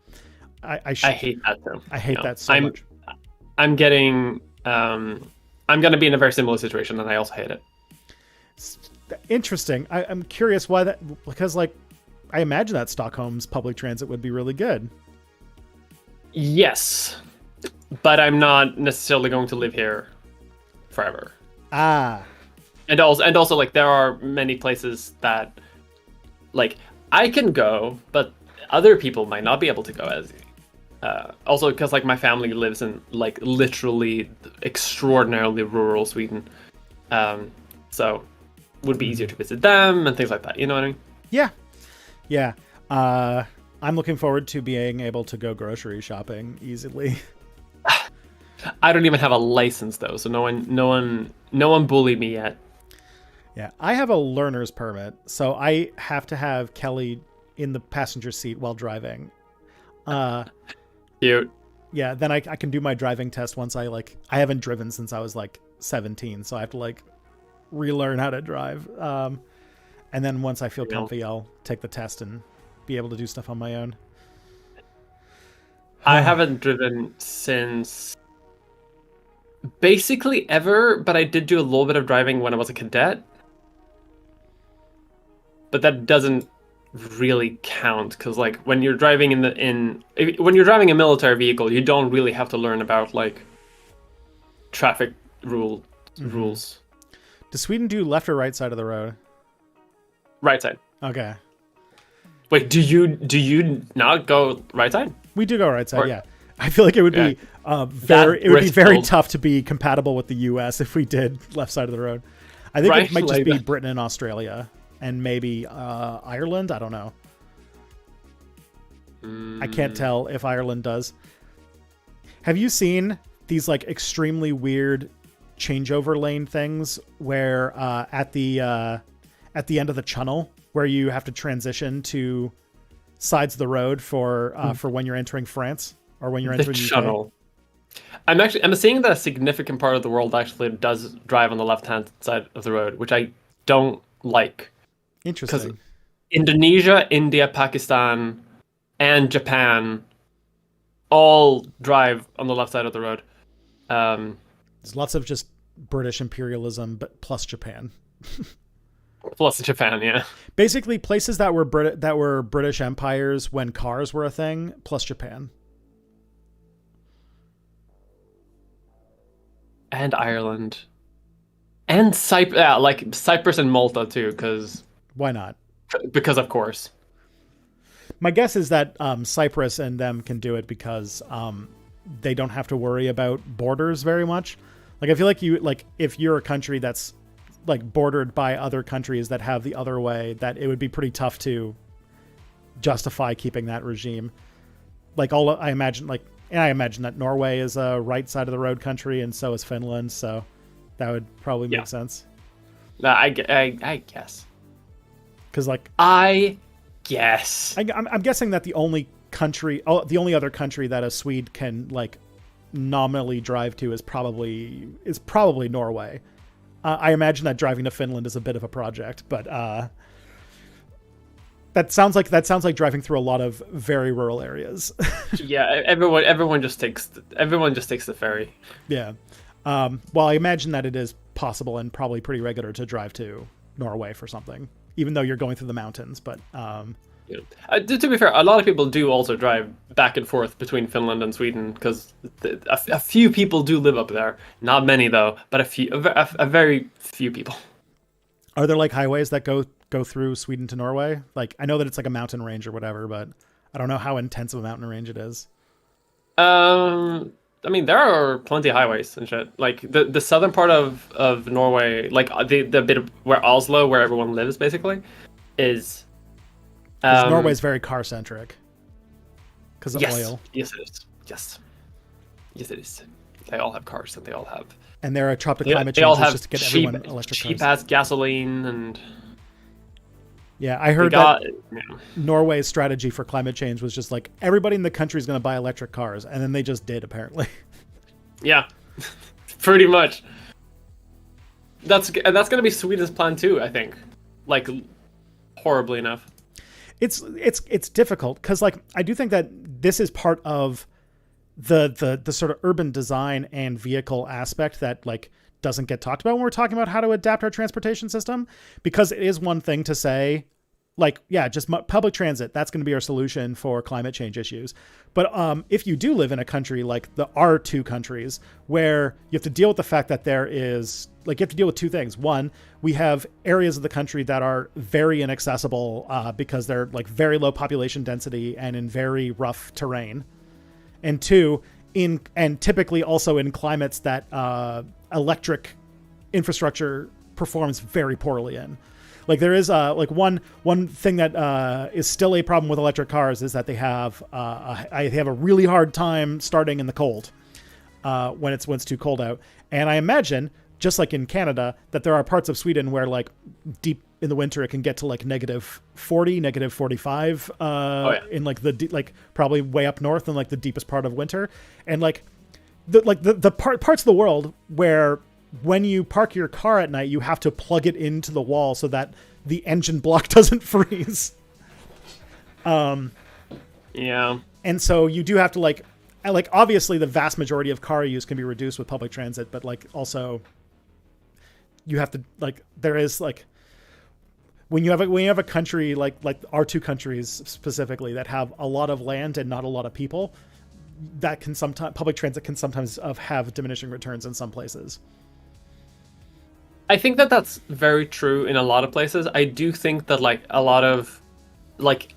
I hate that too. I hate that so much. I'm getting, I'm going to be in a very similar situation, and I also hate it. Interesting. I'm curious why that, because like, I imagine that Stockholm's public transit would be really good. Yes, but I'm not necessarily going to live here forever. And also like there are many places that like I can go, but other people might not be able to go as also because like my family lives in like literally extraordinarily rural Sweden, so it would be easier to visit them and things like that, you know what I mean? Yeah. I'm looking forward to being able to go grocery shopping easily. I don't even have a license though, so no one bullied me yet. Yeah, I have a learner's permit, so I have to have Kelly in the passenger seat while driving. Cute. Yeah, then I can do my driving test once I haven't driven since I was like 17, so I have to like relearn how to drive. And then once I feel comfy, I'll take the test and be able to do stuff on my own. I haven't driven since basically ever, but I did do a little bit of driving when I was a cadet. But that doesn't really count, because like when you're driving when you're driving a military vehicle, you don't really have to learn about like traffic rules. Does Sweden do left or right side of the road? Right side. Okay. Wait, do you not go right side? We do go right side, yeah. I feel like it would be very tough to be compatible with the US if we did left side of the road. I think it might just be Britain and Australia and maybe Ireland, I don't know. I can't tell if Ireland does. Have you seen these like extremely weird changeover lane things where at the end of the tunnel where you have to transition to sides of the road for when you're entering France or when you're entering the tunnel? I'm seeing that a significant part of the world actually does drive on the left-hand side of the road, which I don't like. Interesting. Because Indonesia, India, Pakistan, and Japan all drive on the left side of the road. There's lots of just British imperialism, but plus Japan. Plus Japan, yeah. Basically, places that were British empires when cars were a thing, plus Japan. And Ireland. And Cyprus and Malta too, because... Why not? Because of course. My guess is that Cyprus and them can do it because they don't have to worry about borders very much. Like I feel like if you're a country that's like bordered by other countries that have the other way, that it would be pretty tough to justify keeping that regime. Like I imagine that Norway is a right side of the road country, and so is Finland. So that would probably make sense. I guess. Because I guess I'm guessing that the only other country that a Swede can like nominally drive to is probably Norway. I imagine that driving to Finland is a bit of a project, but that sounds like driving through a lot of very rural areas. Yeah, everyone just takes the ferry. Yeah. Well, I imagine that it is possible and probably pretty regular to drive to Norway for something, even though you're going through the mountains. But Yeah. To be fair, a lot of people do also drive back and forth between Finland and Sweden because a few people do live up there. Not many though, but a very few people. Are there like highways that go through Sweden to Norway? Like, I know that it's like a mountain range or whatever, but I don't know how intense of a mountain range it is. I mean, there are plenty of highways and shit. Like the southern part of Norway, like the bit of where Oslo, where everyone lives, basically, is. Norway's very car centric because of oil. Yes, it is. Yes, it is. They all have cars, and they all have. And they're a tropical climate They all change have just to get cheap, everyone electric cheap cars. ass gasoline and. Yeah, I heard that Norway's strategy for climate change was just like everybody in the country is going to buy electric cars, and then they just did apparently. Yeah, pretty much. That's going to be Sweden's plan too, I think. Like, horribly enough. It's difficult because like I do think that this is part of the sort of urban design and vehicle aspect that like doesn't get talked about when we're talking about how to adapt our transportation system, because it is one thing to say like, yeah, just public transit, that's going to be our solution for climate change issues. But if you do live in a country like our two countries where you have to deal with the fact that there is like, you have to deal with two things. One, we have areas of the country that are very inaccessible because they're like very low population density and in very rough terrain. And two, and typically also in climates that electric infrastructure performs very poorly in. Like there is like one thing that is still a problem with electric cars is that they have a really hard time starting in the cold when it's too cold out. And I imagine, just like in Canada, that there are parts of Sweden where like deep in the winter it can get to like -40, -45 in like like probably way up north in like the deepest part of winter. And like the parts of the world where when you park your car at night, you have to plug it into the wall so that the engine block doesn't freeze. Yeah. And so you do have to like obviously the vast majority of car use can be reduced with public transit, but like also you have to like, there is like, when you have a country like our two countries specifically that have a lot of land and not a lot of people, that can sometimes, public transit can sometimes have diminishing returns in some places. I think that that's very true in a lot of places. I do think that like a lot of like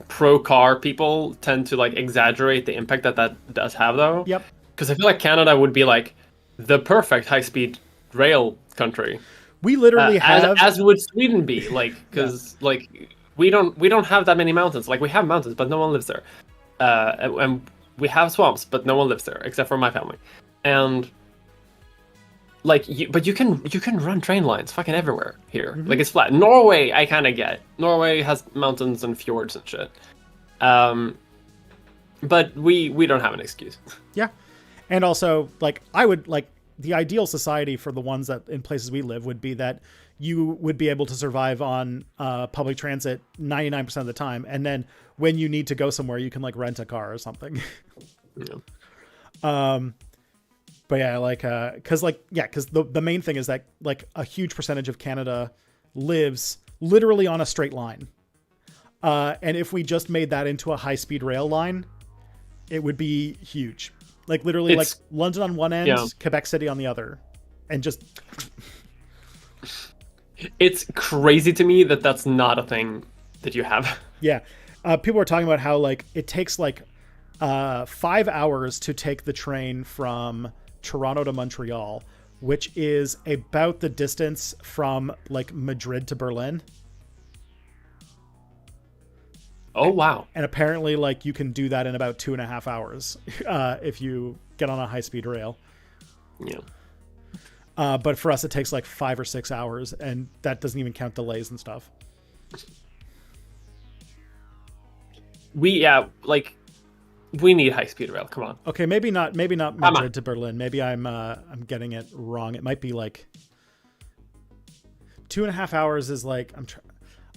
pro car people tend to like exaggerate the impact that does have though. Yep. Because I feel like Canada would be like the perfect high-speed rail country. We literally have, as would Sweden be, like, because like we don't have that many mountains. Like we have mountains, but no one lives there. And we have swamps, but no one lives there except for my family. And like, but you can run train lines fucking everywhere here. Mm-hmm. Like it's flat. Norway, I kind of get. Norway has mountains and fjords and shit. But we don't have an excuse. Yeah, and also like I would like the ideal society for the ones that in places we live would be that you would be able to survive on public transit 99% of the time, and then when you need to go somewhere, you can like rent a car or something. Yeah. But yeah, like, cause the main thing is that like a huge percentage of Canada lives literally on a straight line. And if we just made that into a high speed rail line, it would be huge. Like literally like London on one end, Quebec City on the other. And just. It's crazy to me that that's not a thing that you have. Yeah. People were talking about how like it takes like 5 hours to take the train from Toronto to Montreal, which is about the distance from like Madrid to Berlin. Oh wow. And apparently like you can do that in about 2.5 hours if you get on a high-speed rail. Yeah. But for us it takes like 5 or 6 hours, and that doesn't even count delays and stuff. We need high-speed rail. Come on. Okay, maybe not Madrid to Berlin. Maybe I'm getting it wrong. It might be like 2.5 hours is like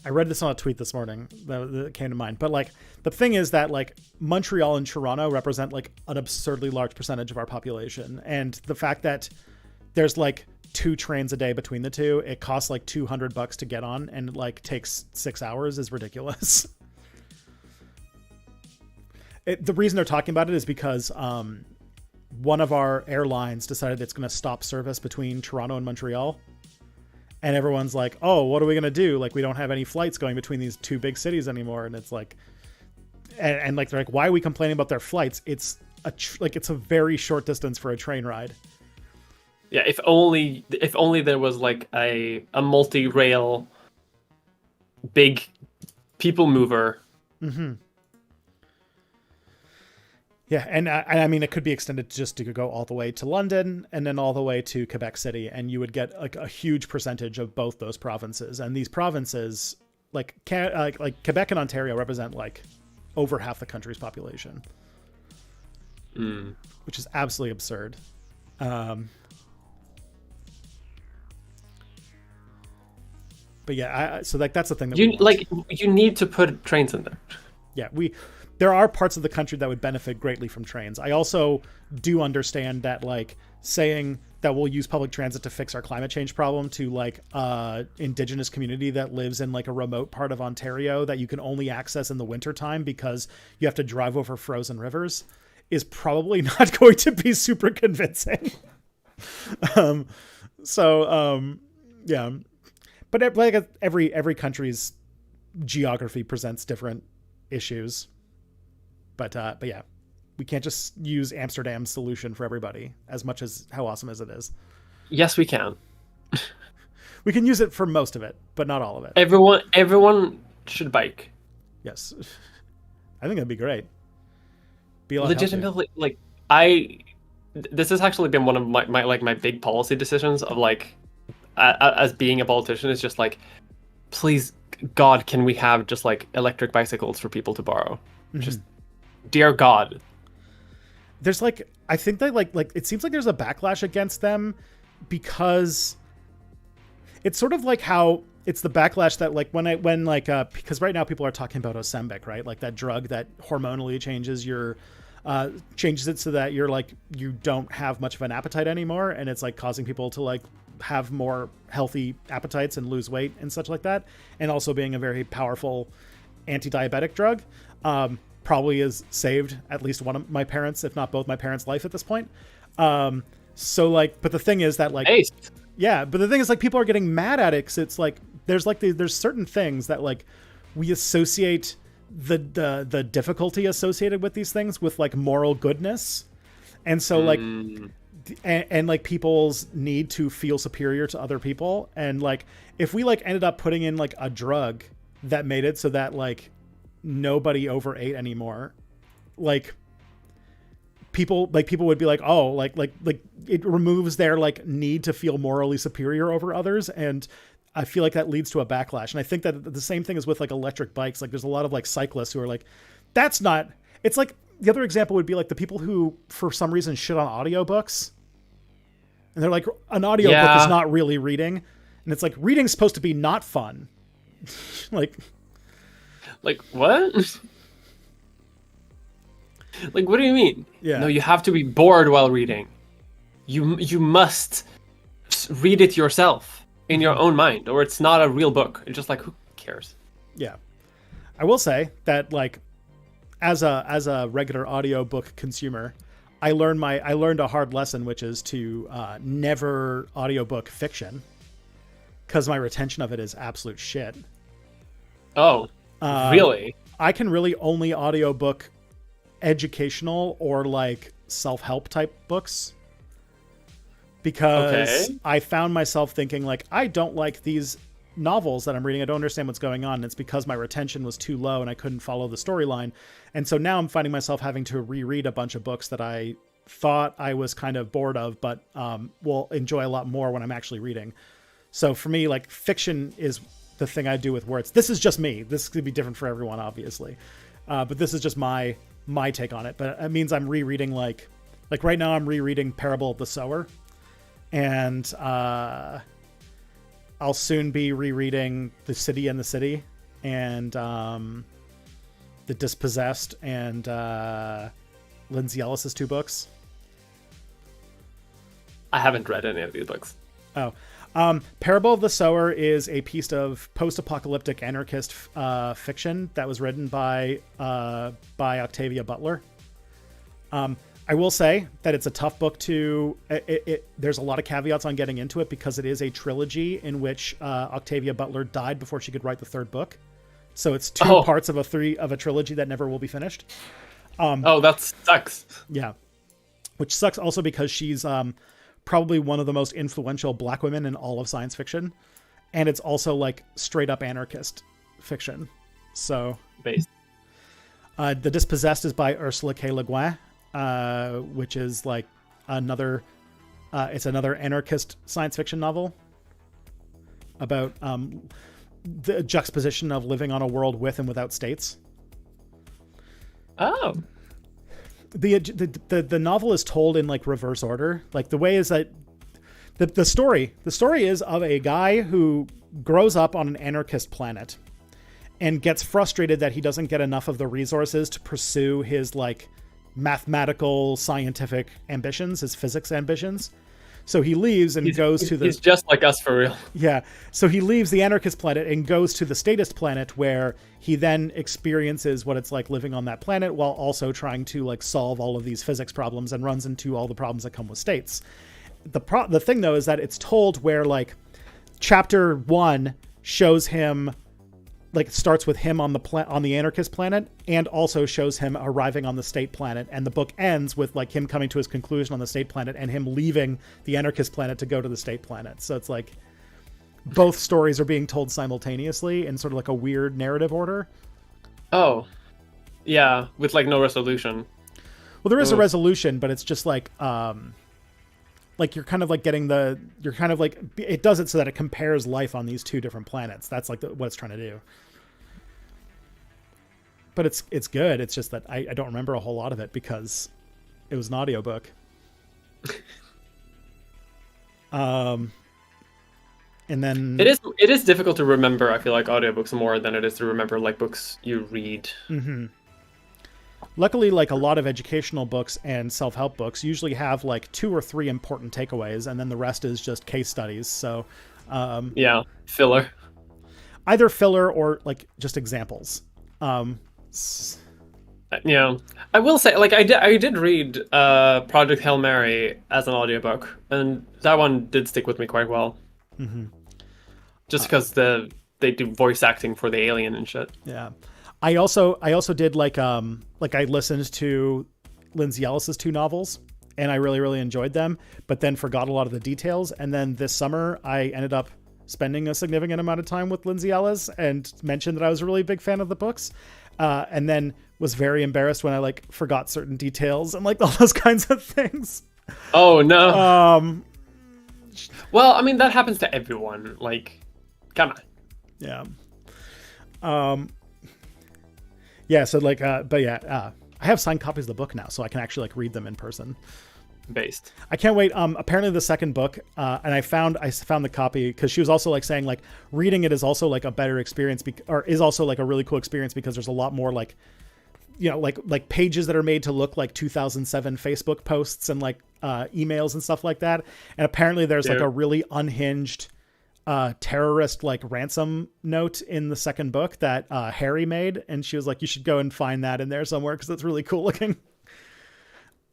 I read this on a tweet this morning that came to mind. But like the thing is that like Montreal and Toronto represent like an absurdly large percentage of our population, and the fact that there's like 2 trains a day between the two, it costs like $200 to get on, and it like takes 6 hours is ridiculous. The reason they're talking about it is because one of our airlines decided it's going to stop service between Toronto and Montreal. And everyone's like, oh, what are we going to do? Like, we don't have any flights going between these two big cities anymore. And it's like, and like, they're like, why are we complaining about their flights? It's it's a very short distance for a train ride. Yeah, if only there was like a multi-rail big people mover. Mm-hmm. Yeah, and I mean, it could be extended just to go all the way to London and then all the way to Quebec City, and you would get like a huge percentage of both those provinces. And these provinces, like Quebec and Ontario, represent like over half the country's population, which is absolutely absurd. But yeah, so like that's the thing that you need to put trains in there. Yeah, there are parts of the country that would benefit greatly from trains. I also do understand that like saying that we'll use public transit to fix our climate change problem to like indigenous community that lives in like a remote part of Ontario that you can only access in the wintertime because you have to drive over frozen rivers is probably not going to be super convincing. Yeah. But like every country's geography presents different issues. But yeah, we can't just use Amsterdam's solution for everybody, as much as how awesome as it is. Yes, we can. We can use it for most of it, but not all of it. Everyone should bike. Yes, I think that'd be great. Be a lot legitimately healthier. like this has actually been one of my big policy decisions of like as being a politician is just like, please God, can we have just like electric bicycles for people to borrow? Mm-hmm. Just dear God. There's like, I think that like it seems like there's a backlash against them because it's sort of like how it's the backlash that like when because right now people are talking about Ozempic, right? Like that drug that hormonally changes it so that you're like, you don't have much of an appetite anymore. And it's like causing people to like have more healthy appetites and lose weight and such like that. And also being a very powerful anti-diabetic drug. Probably has saved at least one of my parents, if not both my parents' life at this point. So like, but the thing is that like, yeah, but the thing is like people are getting mad at it because it's like, there's certain things that like we associate the difficulty associated with these things with like moral goodness. And so like, and like people's need to feel superior to other people. And like, if we like ended up putting in like a drug that made it so that like nobody overate anymore, like people would be like, oh, like it removes their like need to feel morally superior over others. And I feel like that leads to a backlash. And I think that the same thing is with like electric bikes. Like there's a lot of like cyclists who are like, that's not, it's like the other example would be like the people who for some reason shit on audiobooks. And they're like, an audiobook is not really reading. And it's like, reading's supposed to be not fun. Like what? Like, what do you mean? Yeah. No, you have to be bored while reading. You must read it yourself in your own mind, or it's not a real book. It's just like, who cares? Yeah. I will say that like as a regular audiobook consumer, I learned a hard lesson, which is to never audiobook fiction, because my retention of it is absolute shit. Oh, really? I can really only audiobook educational or like self-help type books, because I found myself thinking like, I don't like these novels that I'm reading. I don't understand what's going on. And it's because my retention was too low and I couldn't follow the storyline. And so now I'm finding myself having to reread a bunch of books that I thought I was kind of bored of, but will enjoy a lot more when I'm actually reading. So for me, like fiction is the thing I do with words. This is just me. This could be different for everyone, obviously. But this is just my take on it. But it means I'm rereading like right now I'm rereading Parable of the Sower. And I'll soon be rereading The City and the City and The Dispossessed and Lindsay Ellis's 2 books. I haven't read any of these books. Oh, Parable of the Sower is a piece of post-apocalyptic anarchist fiction that was written by Octavia Butler. I will say that it's a tough book to. There's a lot of caveats on getting into it because it is a trilogy in which Octavia Butler died before she could write the third book. So it's two parts of a trilogy that never will be finished. That sucks. Yeah, which sucks also because she's probably one of the most influential Black women in all of science fiction, and it's also like straight up anarchist fiction. So, based. The Dispossessed is by Ursula K. Le Guin, which is like another. It's another anarchist science fiction novel about the juxtaposition of living on a world with and without states. Oh. The novel is told in like reverse order. Like the way is that the story is of a guy who grows up on an anarchist planet and gets frustrated that he doesn't get enough of the resources to pursue his like mathematical scientific ambitions, his physics ambitions. So he leaves and goes to the... He's just like us for real. Yeah. So he leaves the anarchist planet and goes to the statist planet where he then experiences what it's like living on that planet while also trying to like solve all of these physics problems and runs into all the problems that come with states. The thing though is that it's told where like chapter 1 shows him like starts with him on the anarchist planet and also shows him arriving on the state planet, and the book ends with like him coming to his conclusion on the state planet and him leaving the anarchist planet to go to the state planet. So it's like both stories are being told simultaneously in sort of like a weird narrative order. Oh, yeah, with like no resolution. Well, there is a resolution, but it's just like you're kind of like it does it so that it compares life on these two different planets. That's like what it's trying to do. But it's good. It's just that I don't remember a whole lot of it because it was an audiobook. And then it is difficult to remember, I feel like, audiobooks more than it is to remember like books you read. Mm-hmm. Luckily, like a lot of educational books and self-help books usually have like 2 or 3 important takeaways, and then the rest is just case studies. So, yeah, filler. Either filler or like just examples. Yeah, I will say, like, I did read Project Hail Mary as an audiobook, and that one did stick with me quite well. Mm-hmm. Just because they do voice acting for the alien and shit. Yeah. I also did like I listened to Lindsay Ellis's 2 novels and I really, really enjoyed them, but then forgot a lot of the details. And then this summer I ended up spending a significant amount of time with Lindsay Ellis and mentioned that I was a really big fan of the books. And then was very embarrassed when I like forgot certain details and like all those kinds of things. Oh no. Well, I mean, that happens to everyone. Like, come on. Yeah. Yeah, so like, but yeah, I have signed copies of the book now, so I can actually like read them in person. Based. I can't wait. Apparently the second book, and I found the copy because she was also like saying like reading it is also like a better experience, or is also like a really cool experience because there's a lot more like, you know, like pages that are made to look like 2007 Facebook posts and like emails and stuff like that. And apparently there's like a really unhinged terrorist like ransom note in the second book that Harry made, and she was like, you should go and find that in there somewhere because it's really cool looking.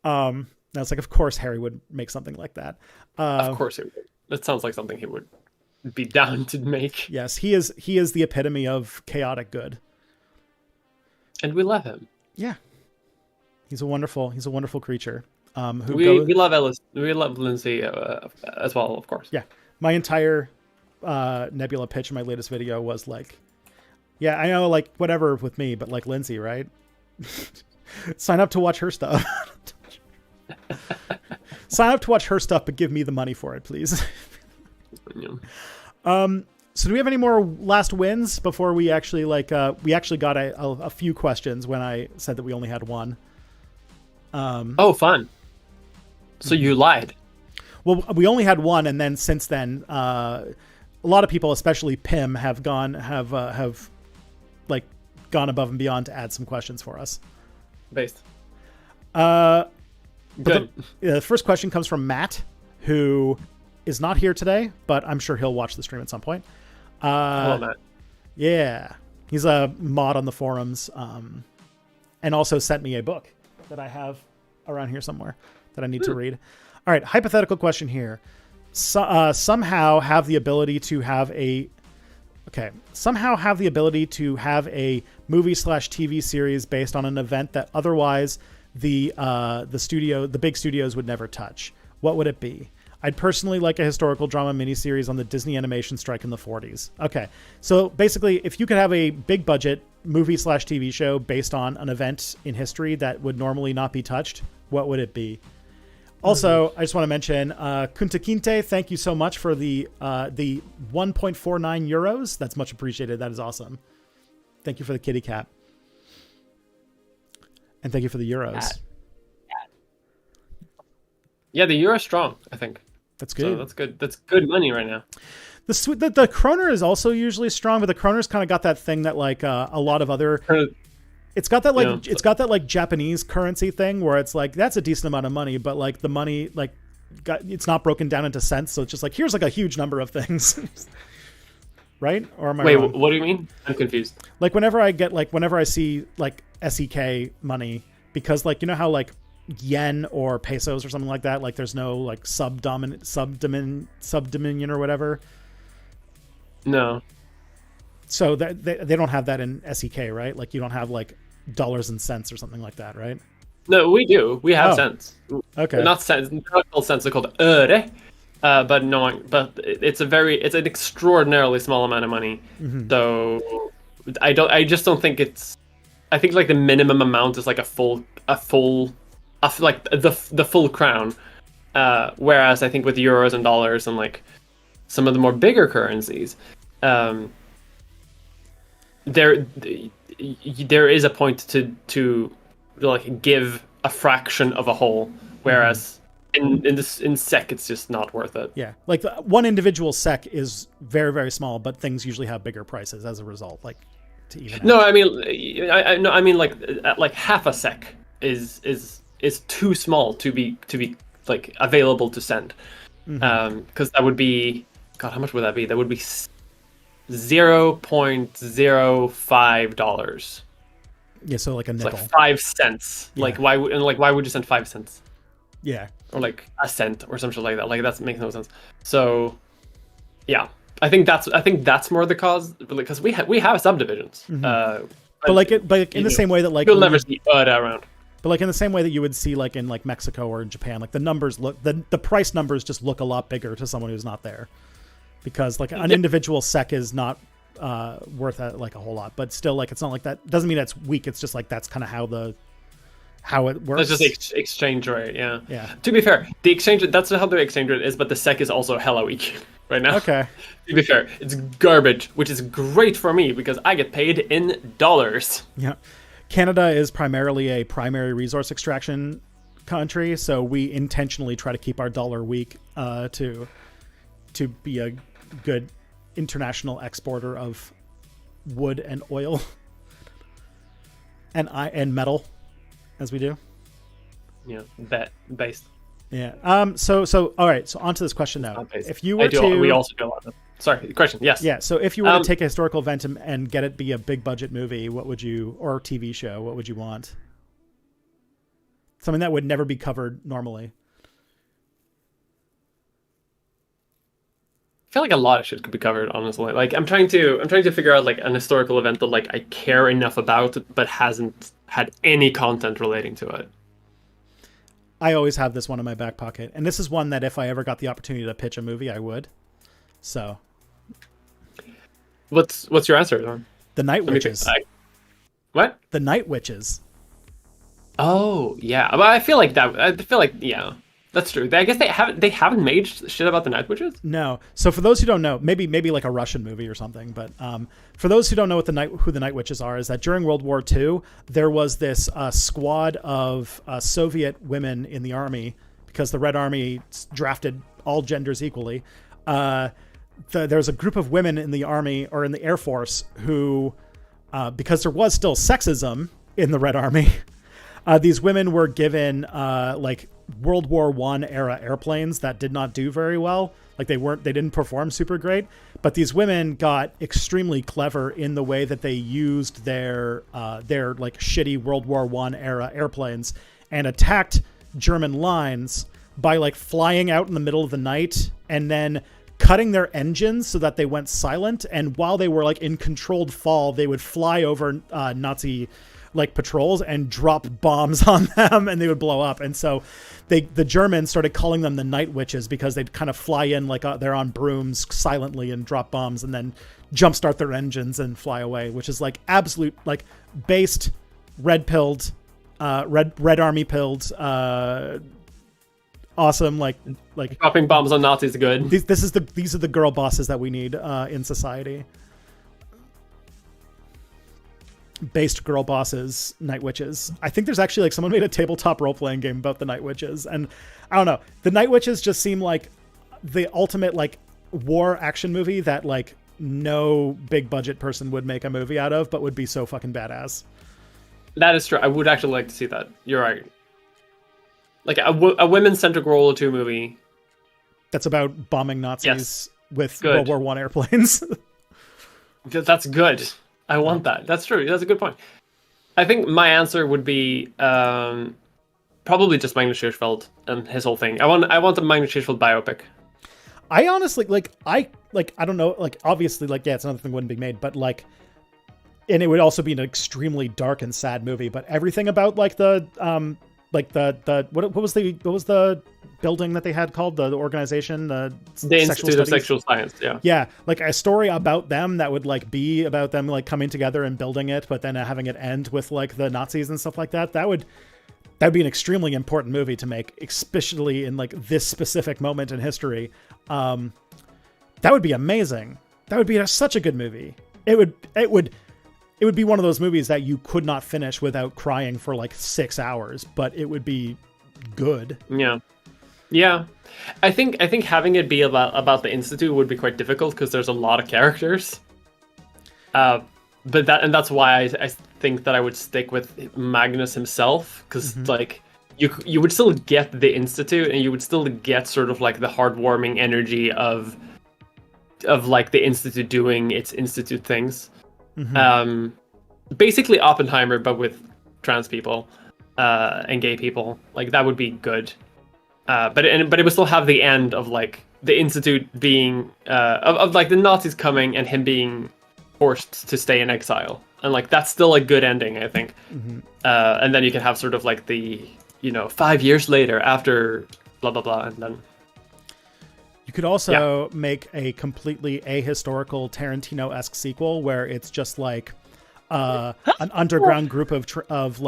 And I was like, of course Harry would make something like that. Of course he would. That sounds like something he would be down to make. Yes, he is the epitome of chaotic good, and we love him. Yeah, he's a wonderful creature. We love Ellis. We love Lindsay as well, of course. Yeah, my entire Nebula pitch in my latest video was like, yeah, I know, like whatever with me, but like Lindsay, right? Sign up to watch her stuff. Sign up to watch her stuff, but give me the money for it, please. Yeah. So do we have any more last wins before we actually like we actually got a few questions when I said that we only had one. Oh, fun. So you lied. Well, we only had one, and then since then a lot of people, especially Pim, have gone above and beyond to add some questions for us. Based. Good. The first question comes from Matt, who is not here today, but I'm sure he'll watch the stream at some point. Hello, Matt. Yeah, he's a mod on the forums, and also sent me a book that I have around here somewhere that I need to read. All right, hypothetical question here. Somehow have the ability to have a movie/TV series based on an event that otherwise the big studios would never touch. What would it be? I'd personally like a historical drama miniseries on the Disney animation strike in the 40s. Okay, so basically, if you could have a big budget movie/TV show based on an event in history that would normally not be touched, what would it be? Also, I just want to mention Kunta Kinte. Thank you so much for the 1.49 euros. That's much appreciated. That is awesome. Thank you for the kitty cat, and thank you for the euros. Yeah, the euro's strong, I think. That's good. So that's good. That's good money right now. The kroner is also usually strong, but the kroner's kind of got that thing that like a lot of other. It's got that like it's got that like Japanese currency thing where it's like that's a decent amount of money, but like the money it's not broken down into cents, so it's just like here's like a huge number of things, right? Or am I Wait, wrong? what do you mean? I'm confused. Like whenever I see like SEK money, because like you know how like yen or pesos or something like that, like there's no like subdominion or whatever. No. So they don't have that in SEK, right? Like you don't have like dollars and cents or something like that, right? No, we do. We have cents. Okay. Not cents. Not called cents. They're called öre. But it's an extraordinarily small amount of money. Mm-hmm. So I just don't think it's. I think like the minimum amount is like the full crown. Whereas I think with euros and dollars and like some of the more bigger currencies, there is a point to like give a fraction of a whole, whereas in SEK it's just not worth it. Yeah, like one individual SEK is very, very small, but things usually have bigger prices as a result. Like to even no, I mean like half a SEK is too small to be like available to send, because that would be, God, how much would that be? That would be $0.05. Yeah, so like a nickel. It's like 5 cents. Yeah. Like why would you send 5 cents? Yeah. Or like a cent or something like that. Like that makes no sense. So yeah, I think that's more the cause, because we have subdivisions. But in the same way that like you'll never see around. But like in the same way that you would see like in like Mexico or in Japan, like the numbers the price numbers just look a lot bigger to someone who's not there, because like an individual SEK is not worth like a whole lot, but still like it's not like that doesn't mean it's weak. It's just like that's kind of how it works. That's just exchange rate. Yeah. To be fair, that's how the exchange rate is, but the SEK is also hella weak right now. Okay. To be fair, it's garbage, which is great for me because I get paid in dollars. Yeah. Canada is primarily a primary resource extraction country, so we intentionally try to keep our dollar weak to be a good international exporter of wood and oil and metal, as we do. Yeah, based. Yeah. So all right. So onto this question now. If you were we also do a lot of. Sorry, question. Yes. Yeah. So if you were to take a historical event and get it be a big budget movie, what would you, or TV show, what would you want? Something that would never be covered normally. I feel like a lot of shit could be covered, honestly. Like I'm trying to figure out like an historical event that like I care enough about but hasn't had any content relating to it. I always have this one in my back pocket, and this is one that if I ever got the opportunity to pitch a movie, I would. So, what's your answer, Don? The Night Witches. What? The Night Witches. Oh yeah, but I feel like yeah, that's true. I guess they haven't made shit about the Night Witches. No. So for those who don't know, maybe like a Russian movie or something. But for those who don't know who the Night Witches are, is that during World War II there was this squad of Soviet women in the army, because the Red Army drafted all genders equally. There's a group of women in the army or in the Air Force who, because there was still sexism in the Red Army, these women were given like World War I era airplanes that did not do very well. Like they didn't perform super great, but these women got extremely clever in the way that they used their like shitty World War I era airplanes and attacked German lines by like flying out in the middle of the night and then cutting their engines so that they went silent. And while they were like in controlled fall, they would fly over Nazi like patrols and drop bombs on them and they would blow up. And so the Germans started calling them the Night Witches because they'd kind of fly in like they're on brooms silently and drop bombs and then jumpstart their engines and fly away, which is like absolute like based red army pilled awesome like dropping bombs on Nazis is good. These are the girl bosses that we need in society. Based girl bosses, Night Witches. I think there's actually like someone made a tabletop role-playing game about the Night Witches, and I don't know, the Night Witches just seem like the ultimate like war action movie that like no big budget person would make a movie out of, but would be so fucking badass. That is true. I would actually like to see that. You're right. Like a women-centric World War II movie that's about bombing Nazis with good. World War I airplanes. That's good. I want that. That's true. That's a good point. I think my answer would be probably just Magnus Hirschfeld and his whole thing. I want a Magnus Hirschfeld biopic. I honestly I don't know, like obviously like it's another thing wouldn't be made, but like, and it would also be an extremely dark and sad movie. But everything about like the what was the building that they had called the organization, the Institute of Sexual Science, yeah, like a story about them that would like be about them like coming together and building it, but then having it end with like the Nazis and stuff like that. That'd be an extremely important movie to make, especially in like this specific moment in history. That would be amazing. That would be such a good movie. It would be one of those movies that you could not finish without crying for like 6 hours, but it would be good. Yeah. I think having it be about the Institute would be quite difficult because there's a lot of characters. But that's why I think that I would stick with Magnus himself, because like you would still get the Institute and you would still get sort of like the heartwarming energy of like the Institute doing its Institute things. Basically Oppenheimer, but with trans people and gay people. Like that would be good. But it would still have the end of like the Institute being of like the Nazis coming and him being forced to stay in exile, and like that's still a good ending, I think. And then you can have sort of like the 5 years later after blah blah blah, and then you could also make a completely ahistorical Tarantino-esque sequel where it's just like an underground group of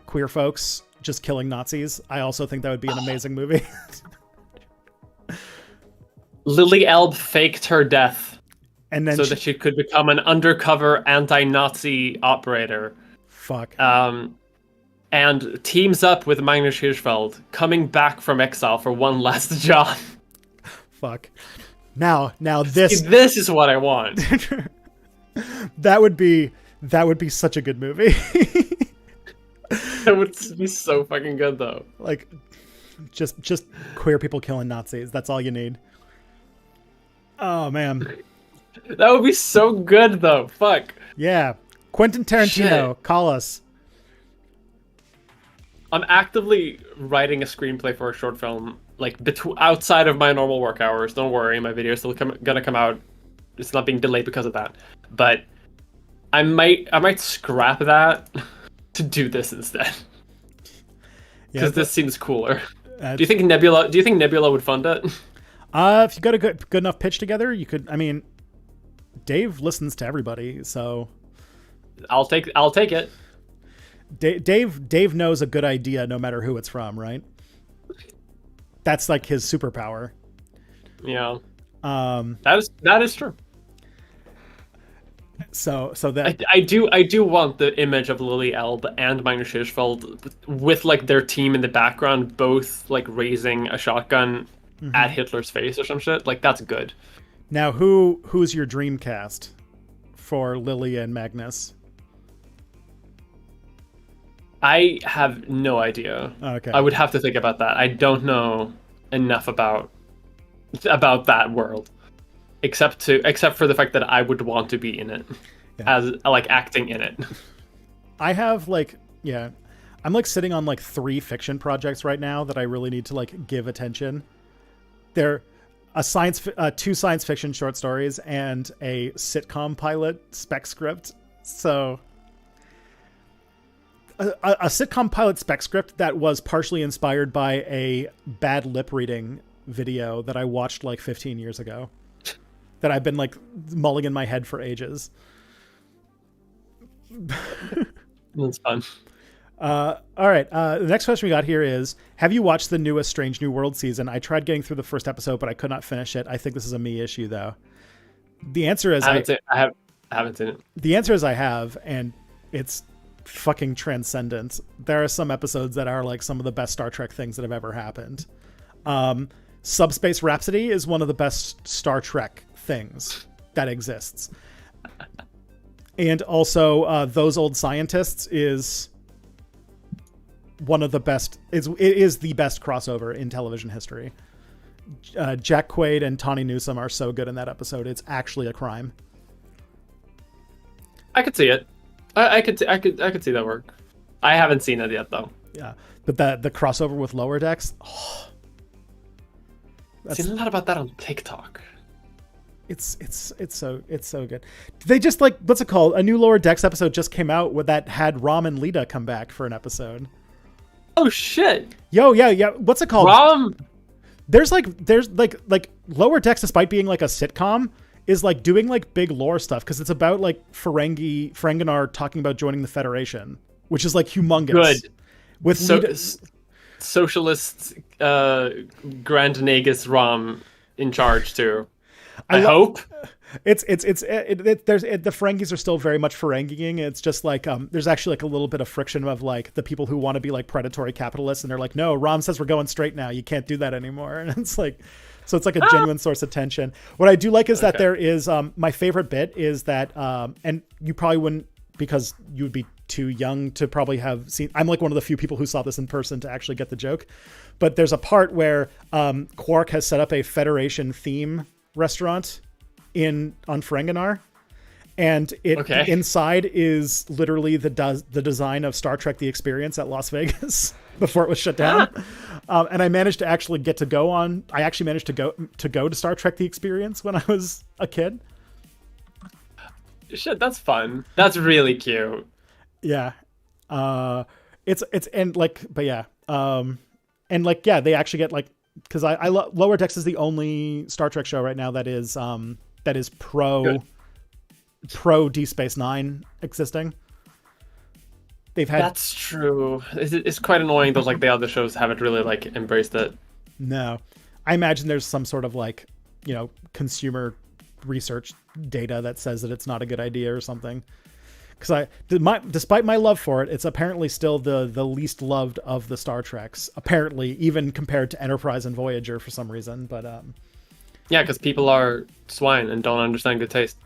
queer folks just killing Nazis. I also think that would be an amazing movie. Lily Elbe faked her death, and then that she could become an undercover anti-Nazi operator. Fuck. And teams up with Magnus Hirschfeld, coming back from exile for one last job. Fuck. Now this is what I want. That would be such a good movie. That would be so fucking good though. Like just queer people killing Nazis. That's all you need. Oh man. That would be so good though. Fuck. Yeah. Quentin Tarantino, call us. I'm actively writing a screenplay for a short film, like outside of my normal work hours. Don't worry, my video is still gonna come out. It's not being delayed because of that. But I might scrap that to do this instead. Because this seems cooler. Do you think Nebula would fund it? If you got a good enough pitch together, you could. I mean, Dave listens to everybody, so I'll take it. Dave knows a good idea no matter who it's from, right? That's like his superpower. Yeah. That is true. So that I do want the image of Lily Elbe and Magnus Hirschfeld with like their team in the background, both like raising a shotgun at Hitler's face or some shit. Like that's good. Now, who's your dream cast for Lily and Magnus? I have no idea. Okay. I would have to think about that. I don't know enough about about that world, except for the fact that I would want to be in it, as like acting in it. I have like, yeah, I'm like sitting on like 3 fiction projects right now that I really need to like give attention. They're 2 science fiction short stories and a sitcom pilot spec script. So a sitcom pilot spec script that was partially inspired by a bad lip reading video that I watched like 15 years ago that I've been like mulling in my head for ages. That's fun. All right. The next question we got here is, have you watched the newest Strange New World season? I tried getting through the first episode, but I could not finish it. I think this is a me issue, though. The answer is I haven't seen it. The answer is I have, and it's fucking transcendent. There are some episodes that are like some of the best Star Trek things that have ever happened. Subspace Rhapsody is one of the best Star Trek things that exists. And also, Those Old Scientists is one of the best. It is the best crossover in television history. Jack Quaid and Tawny Newsome are so good in that episode. It's actually a crime. I could see it. I could see that work. I haven't seen it yet, though. Yeah, but the crossover with Lower Decks. Oh, I've seen a lot about that on TikTok. It's so good. They just like, what's it called? A new Lower Decks episode just came out with that had Rom and Lita come back for an episode. Oh shit! Yo, yeah. What's it called? Rom. There's like Lower Decks, despite being like a sitcom, is like doing like big lore stuff because it's about like Ferenginar talking about joining the Federation, which is like humongous. Good. With socialist Grand Nagus Rom in charge too. I hope. The Ferengis are still very much Ferenging. It's just like there's actually like a little bit of friction of like the people who want to be like predatory capitalists, and they're like, no, Rom says we're going straight now. You can't do that anymore. And it's like, so it's like a genuine source of tension. What I do like is that there is my favorite bit is that and you probably wouldn't because you would be too young to probably have seen. I'm like one of the few people who saw this in person to actually get the joke. But there's a part where Quark has set up a Federation theme restaurant on Ferenginar, and inside is literally the design of Star Trek: The Experience at Las Vegas before it was shut down. And I managed to actually get to go on. I actually managed to go to Star Trek: The Experience when I was a kid. Shit, that's fun. That's really cute. Yeah, it's and like, but yeah, and like yeah, they actually get like, because I Lower Decks is the only Star Trek show right now that is pro Deep Space Nine existing. They've had. That's true. It's quite annoying that like the other shows haven't really like embraced it. No, I imagine there's some sort of like, you know, consumer research data that says that it's not a good idea or something. Because despite my love for it, it's apparently still the least loved of the Star Treks. Apparently, even compared to Enterprise and Voyager for some reason. But yeah, because people are swine and don't understand good taste.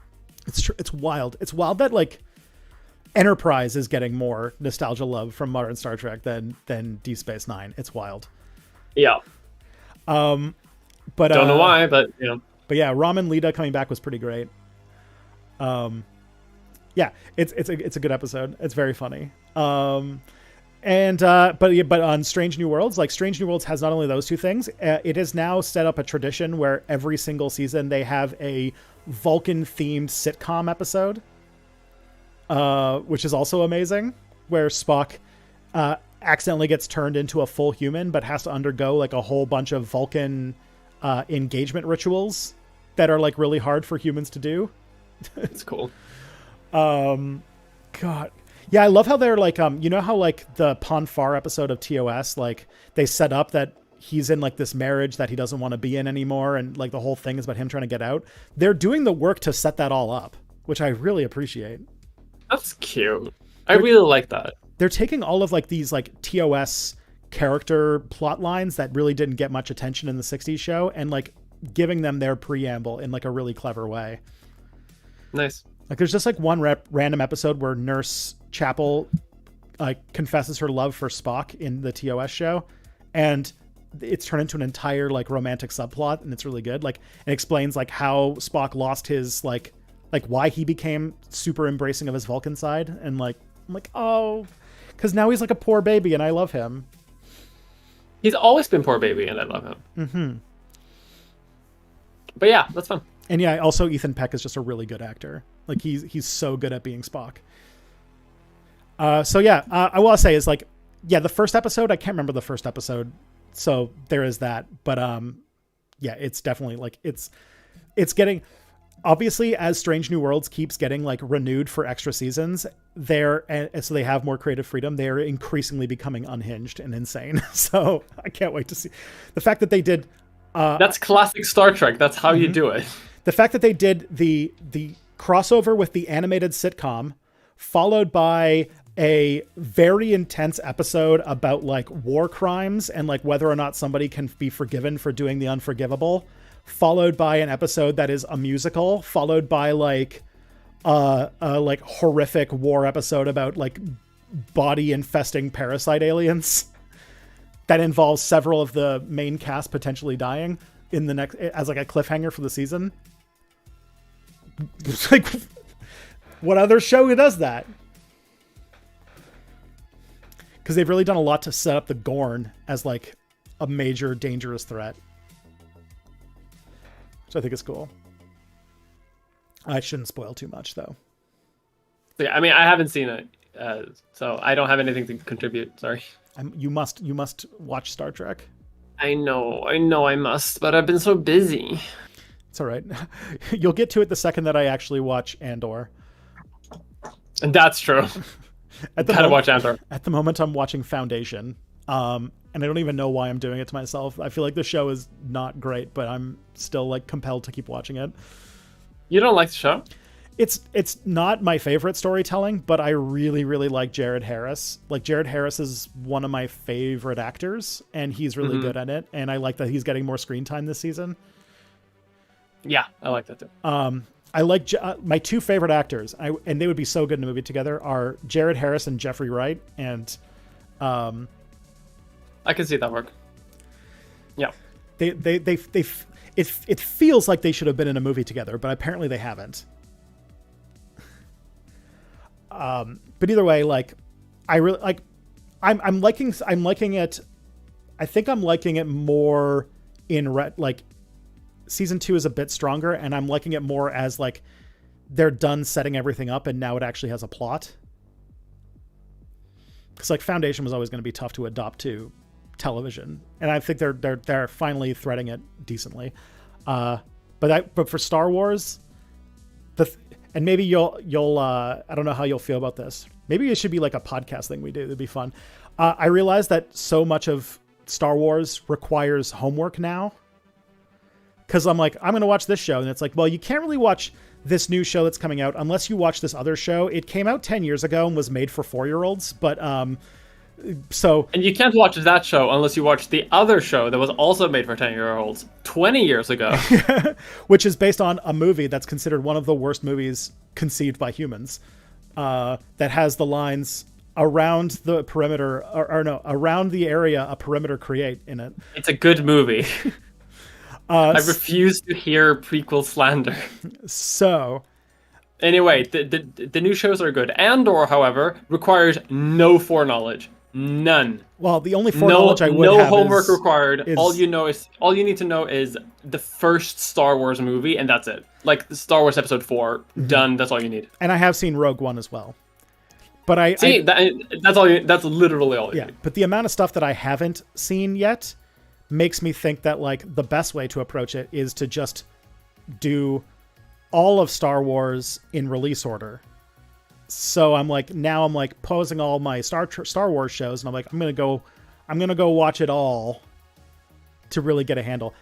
It's true. It's wild. It's wild that like Enterprise is getting more nostalgia love from modern Star Trek than Deep Space Nine. It's wild. Yeah. But don't know why, but you know. But yeah, Rom and Lita coming back was pretty great. Yeah, it's a good episode. It's very funny. But on Strange New Worlds, like Strange New Worlds has not only those two things, it has now set up a tradition where every single season they have a Vulcan themed sitcom episode, which is also amazing, where Spock accidentally gets turned into a full human, but has to undergo like a whole bunch of Vulcan engagement rituals that are like really hard for humans to do. It's cool. God. Yeah, I love how they're like, you know how like the Pon farr episode of TOS, like they set up that he's in like this marriage that he doesn't want to be in anymore, and like the whole thing is about him trying to get out. They're doing the work to set that all up, which I really appreciate. That's cute. I really like that. They're taking all of like these like TOS character plot lines that really didn't get much attention in the 60s show and like giving them their preamble in like a really clever way. Nice. Like there's just like one random episode where Nurse Chapel confesses her love for Spock in the TOS show, and it's turned into an entire like romantic subplot, and it's really good. Like it explains like how Spock lost his like why he became super embracing of his Vulcan side, and like I'm like, oh, because now he's like a poor baby, and I love him. He's always been poor baby, and I love him. Mm-hmm. But yeah, that's fun. And yeah, also Ethan Peck is just a really good actor. Like he's so good at being Spock. So yeah, I will say is like, yeah, the first episode, I can't remember the first episode, so there is that. But yeah, it's definitely like it's getting, obviously as Strange New Worlds keeps getting like renewed for extra seasons, and so they have more creative freedom. They are increasingly becoming unhinged and insane. So I can't wait to see the fact that they did. That's classic Star Trek. That's how you do it. The fact that they did the crossover with the animated sitcom, followed by a very intense episode about like war crimes and like whether or not somebody can be forgiven for doing the unforgivable, followed by an episode that is a musical, followed by like a like horrific war episode about like body infesting parasite aliens that involves several of the main cast potentially dying in the next as like a cliffhanger for the season. Like, what other show does that? Because they've really done a lot to set up the Gorn as like a major dangerous threat, which I think is cool. I shouldn't spoil too much though. Yeah, I mean, I haven't seen it, so I don't have anything to contribute. Sorry. You must watch Star Trek. I know I must, but I've been so busy. It's all right. You'll get to it the second that I actually watch Andor. And that's true. Gotta watch Andor. At the moment, I'm watching Foundation, and I don't even know why I'm doing it to myself. I feel like the show is not great, but I'm still like compelled to keep watching it. You don't like the show? It's not my favorite storytelling, but I really, really like Jared Harris. Like Jared Harris is one of my favorite actors, and he's really good at it. And I like that he's getting more screen time this season. Yeah, I like that too. I like my two favorite actors, and they would be so good in a movie together, are Jared Harris and Jeffrey Wright. And I can see that work. Yeah, it feels like they should have been in a movie together, but apparently they haven't. But either way, like I really like. I'm liking it. I think I'm liking it more in like. Season 2 is a bit stronger, and I'm liking it more as like they're done setting everything up and now it actually has a plot. Because like Foundation was always going to be tough to adopt to television, and I think they're finally threading it decently. But for Star Wars, and maybe you'll I don't know how you'll feel about this. Maybe it should be like a podcast thing we do. It'd be fun. I realize that so much of Star Wars requires homework now. Because I'm like, I'm going to watch this show. And it's like, well, you can't really watch this new show that's coming out unless you watch this other show. It came out 10 years ago and was made for 4-year-olds. But so. And you can't watch that show unless you watch the other show that was also made for 10-year-olds 20 years ago. Which is based on a movie that's considered one of the worst movies conceived by humans. That has the lines around the perimeter, or no, around the area a perimeter create in it. It's a good movie. I refuse to hear prequel slander. So, anyway, the new shows are good. Andor, however, requires no foreknowledge, none. Well, the only foreknowledge I would have no homework required. Is... All you need to know is the first Star Wars movie, and that's it. Like the Star Wars Episode 4, done. That's all you need. And I have seen Rogue One as well. But that's all. That's literally all. You need. But the amount of stuff that I haven't seen yet makes me think that like the best way to approach it is to just do all of Star Wars in release order. So I'm like pausing all my Star Wars shows, and I'm like, I'm gonna go watch it all to really get a handle.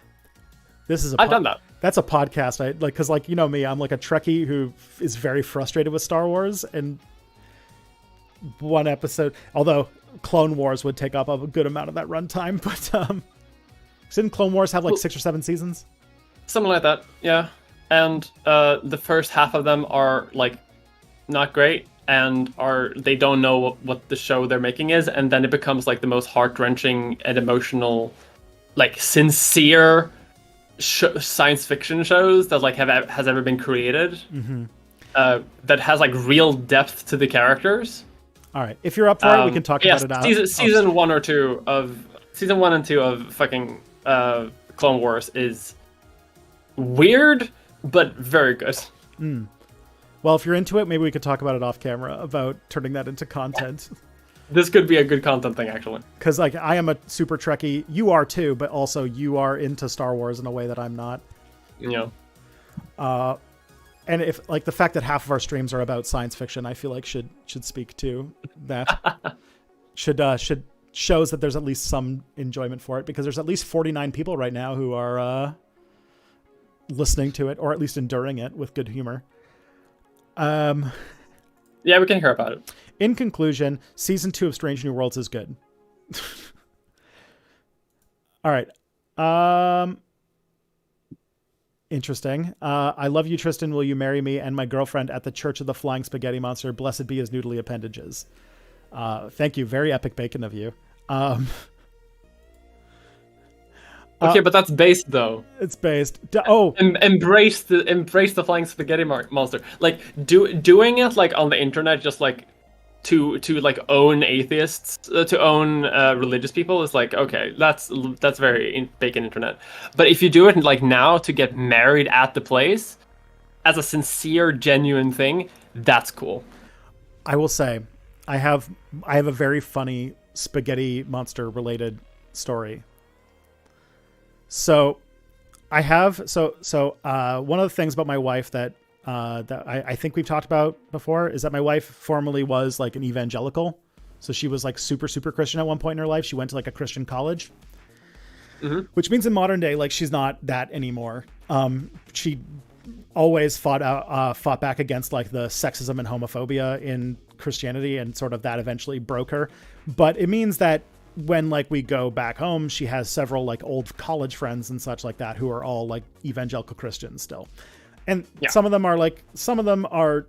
I've done that. That's a podcast. I like, because like, you know me, I'm like a Trekkie who is very frustrated with Star Wars, and one episode, although Clone Wars would take up a good amount of that runtime, but didn't Clone Wars have like 6 or 7 seasons? Something like that, yeah. And the first half of them are like not great, and they don't know what the show they're making is, and then it becomes like the most heart-wrenching and emotional like sincere science fiction shows that like has ever been created. That has like real depth to the characters. All right, if you're up for it, we can talk about it out. Season 1 and 2 of fucking Clone Wars is weird but very good. Well, if you're into it, maybe we could talk about it off camera, about turning that into content. This could be a good content thing, actually. Because like I am a super Trekkie, you are too, but also you are into Star Wars in a way that I'm not. Yeah. And if like the fact that half of our streams are about science fiction, I feel like should speak to that. should shows that there's at least some enjoyment for it, because there's at least 49 people right now who are listening to it, or at least enduring it with good humor. Yeah, we can hear about it. In conclusion, season 2 of Strange New Worlds is good. All right. Interesting. I love you, Tristan. Will you marry me and my girlfriend at the Church of the Flying Spaghetti Monster? Blessed be his noodly appendages. Thank you. Very epic bacon of you. Okay, but that's based though. It's based. Embrace the flying spaghetti monster. Like doing it like on the internet, just like to like own atheists, to own religious people is like, okay, that's very bacon internet. But if you do it like now to get married at the place as a sincere, genuine thing, that's cool. I will say, I have a very funny spaghetti monster related story. So I have, one of the things about my wife that I think we've talked about before is that my wife formerly was like an evangelical. So she was like super, super Christian at one point in her life. She went to like a Christian college, which means in modern day, like she's not that anymore. She always fought back against like the sexism and homophobia in Christianity, and sort of that eventually broke her. But it means that when like we go back home, she has several like old college friends and such like that who are all like evangelical Christians still. And some of them are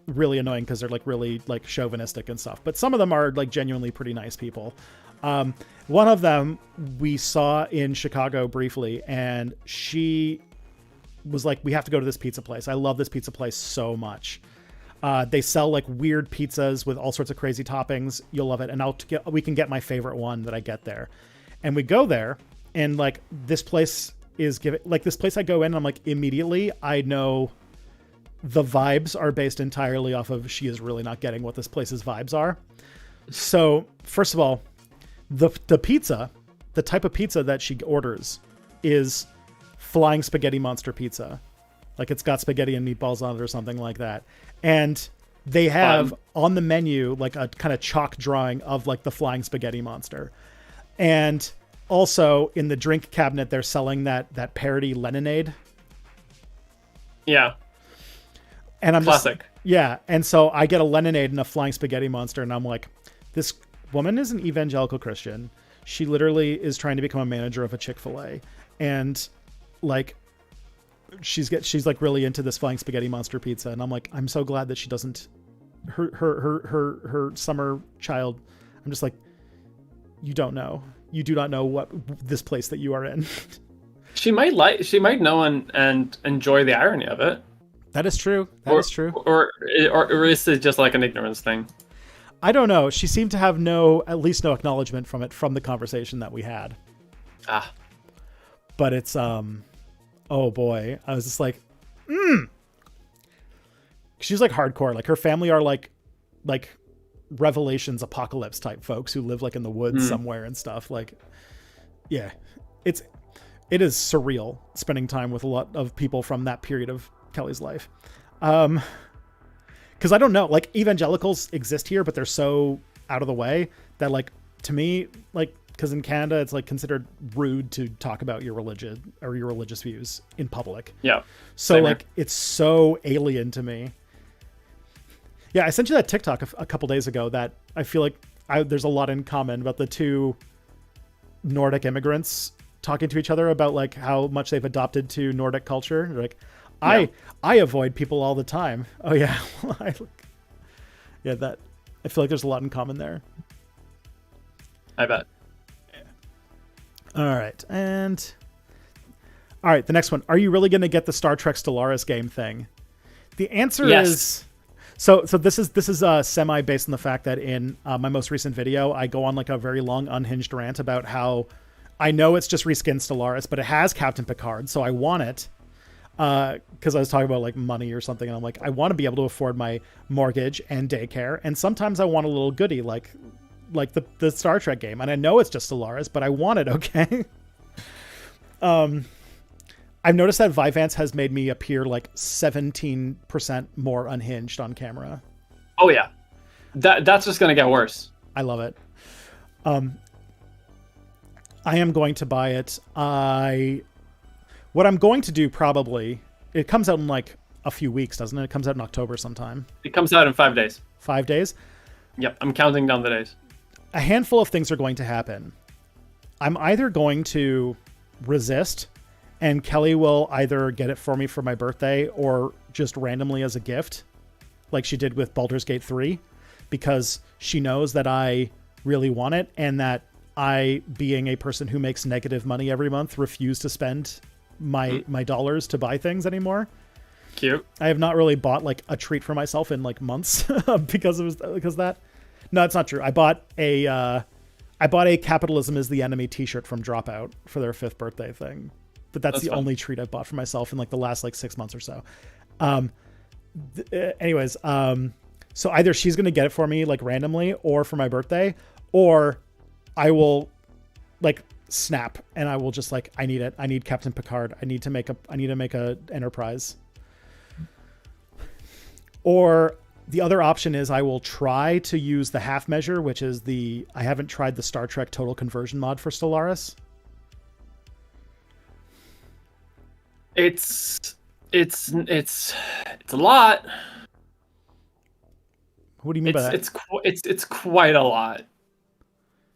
really annoying because they're like really like chauvinistic and stuff. But some of them are like genuinely pretty nice people. One of them we saw in Chicago briefly, and she was like, we have to go to this pizza place. I love this pizza place so much. They sell like weird pizzas with all sorts of crazy toppings. You'll love it. And we can get my favorite one that I get there. And we go there, and like this place I go in and I'm like, immediately I know the vibes are based entirely off of she is really not getting what this place's vibes are. So first of all, the pizza, the type of pizza that she orders is flying spaghetti monster pizza. Like it's got spaghetti and meatballs on it or something like that. And they have on the menu like a kind of chalk drawing of like the flying spaghetti monster. And also in the drink cabinet, they're selling that parody Leninade. Yeah. And I'm classic. And so I get a Leninade and a flying spaghetti monster, and I'm like, this woman is an evangelical Christian. She literally is trying to become a manager of a Chick-fil-A. And like, she's like really into this flying spaghetti monster pizza, and I'm like, I'm so glad that she doesn't her summer child. I'm just like, you do not know what this place that you are in. She might know and enjoy the irony of it. That is true. That is true. Or is it just like an ignorance thing? I don't know. She seemed to have at least no acknowledgement from it from the conversation that we had. But it's oh boy, I was just like, She's like hardcore. Like her family are like Revelations apocalypse type folks who live like in the woods somewhere and stuff. Like, yeah, it is surreal spending time with a lot of people from that period of Kelly's life. Because I don't know, like evangelicals exist here, but they're so out of the way that like, to me, like, because in Canada, it's like considered rude to talk about your religion or your religious views in public. Yeah. So like, it's so alien to me. Yeah, I sent you that TikTok a couple days ago that I feel like there's a lot in common about the two Nordic immigrants talking to each other about like how much they've adopted to Nordic culture. They're like, I avoid people all the time. Oh yeah. I feel like there's a lot in common there. I bet. All right, and all right, the next one. Are you really going to get the Star Trek Stellaris game thing? The answer is so. This is semi based on the fact that in my most recent video, I go on like a very long unhinged rant about how I know it's just reskinned Stellaris, but it has Captain Picard, so I want it. Because I was talking about like money or something, and I'm like, I want to be able to afford my mortgage and daycare, and sometimes I want a little goodie like the Star Trek game, and I know it's just Stellaris, but I want it. Okay. I've noticed that Vyvanse has made me appear like 17% more unhinged on camera. Oh yeah, that's just gonna get worse. I love it. I am going to buy it. What I'm going to do probably, it comes out in like a few weeks, doesn't it? It comes out in October sometime. It comes out in 5 days. 5 days? Yep, I'm counting down the days. A handful of things are going to happen. I'm either going to resist, and Kelly will either get it for me for my birthday or just randomly as a gift, like she did with Baldur's Gate 3, because she knows that I really want it, and that I, being a person who makes negative money every month, refuse to spend my dollars to buy things anymore. Cute. I have not really bought like a treat for myself in like months because of that. No, it's not true. I bought a Capitalism is the Enemy t-shirt from Dropout for their 5th birthday thing. But that's the only treat I've bought for myself in like the last like 6 months or so. Anyways, so either she's going to get it for me like randomly or for my birthday, or I will like snap and I will just like, I need it. I need Captain Picard. I need to make a Enterprise. Or the other option is I will try to use the half measure, which is I haven't tried the Star Trek Total Conversion mod for Stellaris. It's a lot. What do you mean by that? It's quite a lot.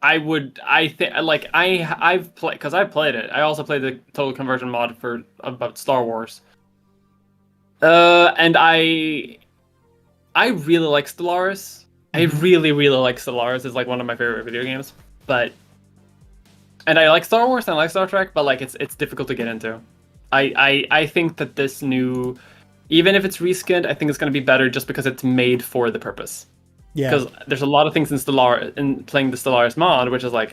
I've played, because I've played it. I also played the Total Conversion mod for about Star Wars. And I really like Stellaris. I really, really like Stellaris. It's like one of my favorite video games. And I like Star Wars and I like Star Trek, but like it's difficult to get into. I think that this new, even if it's reskinned, I think it's going to be better just because it's made for the purpose. Yeah. Because there's a lot of things in playing the Stellaris mod, which is like,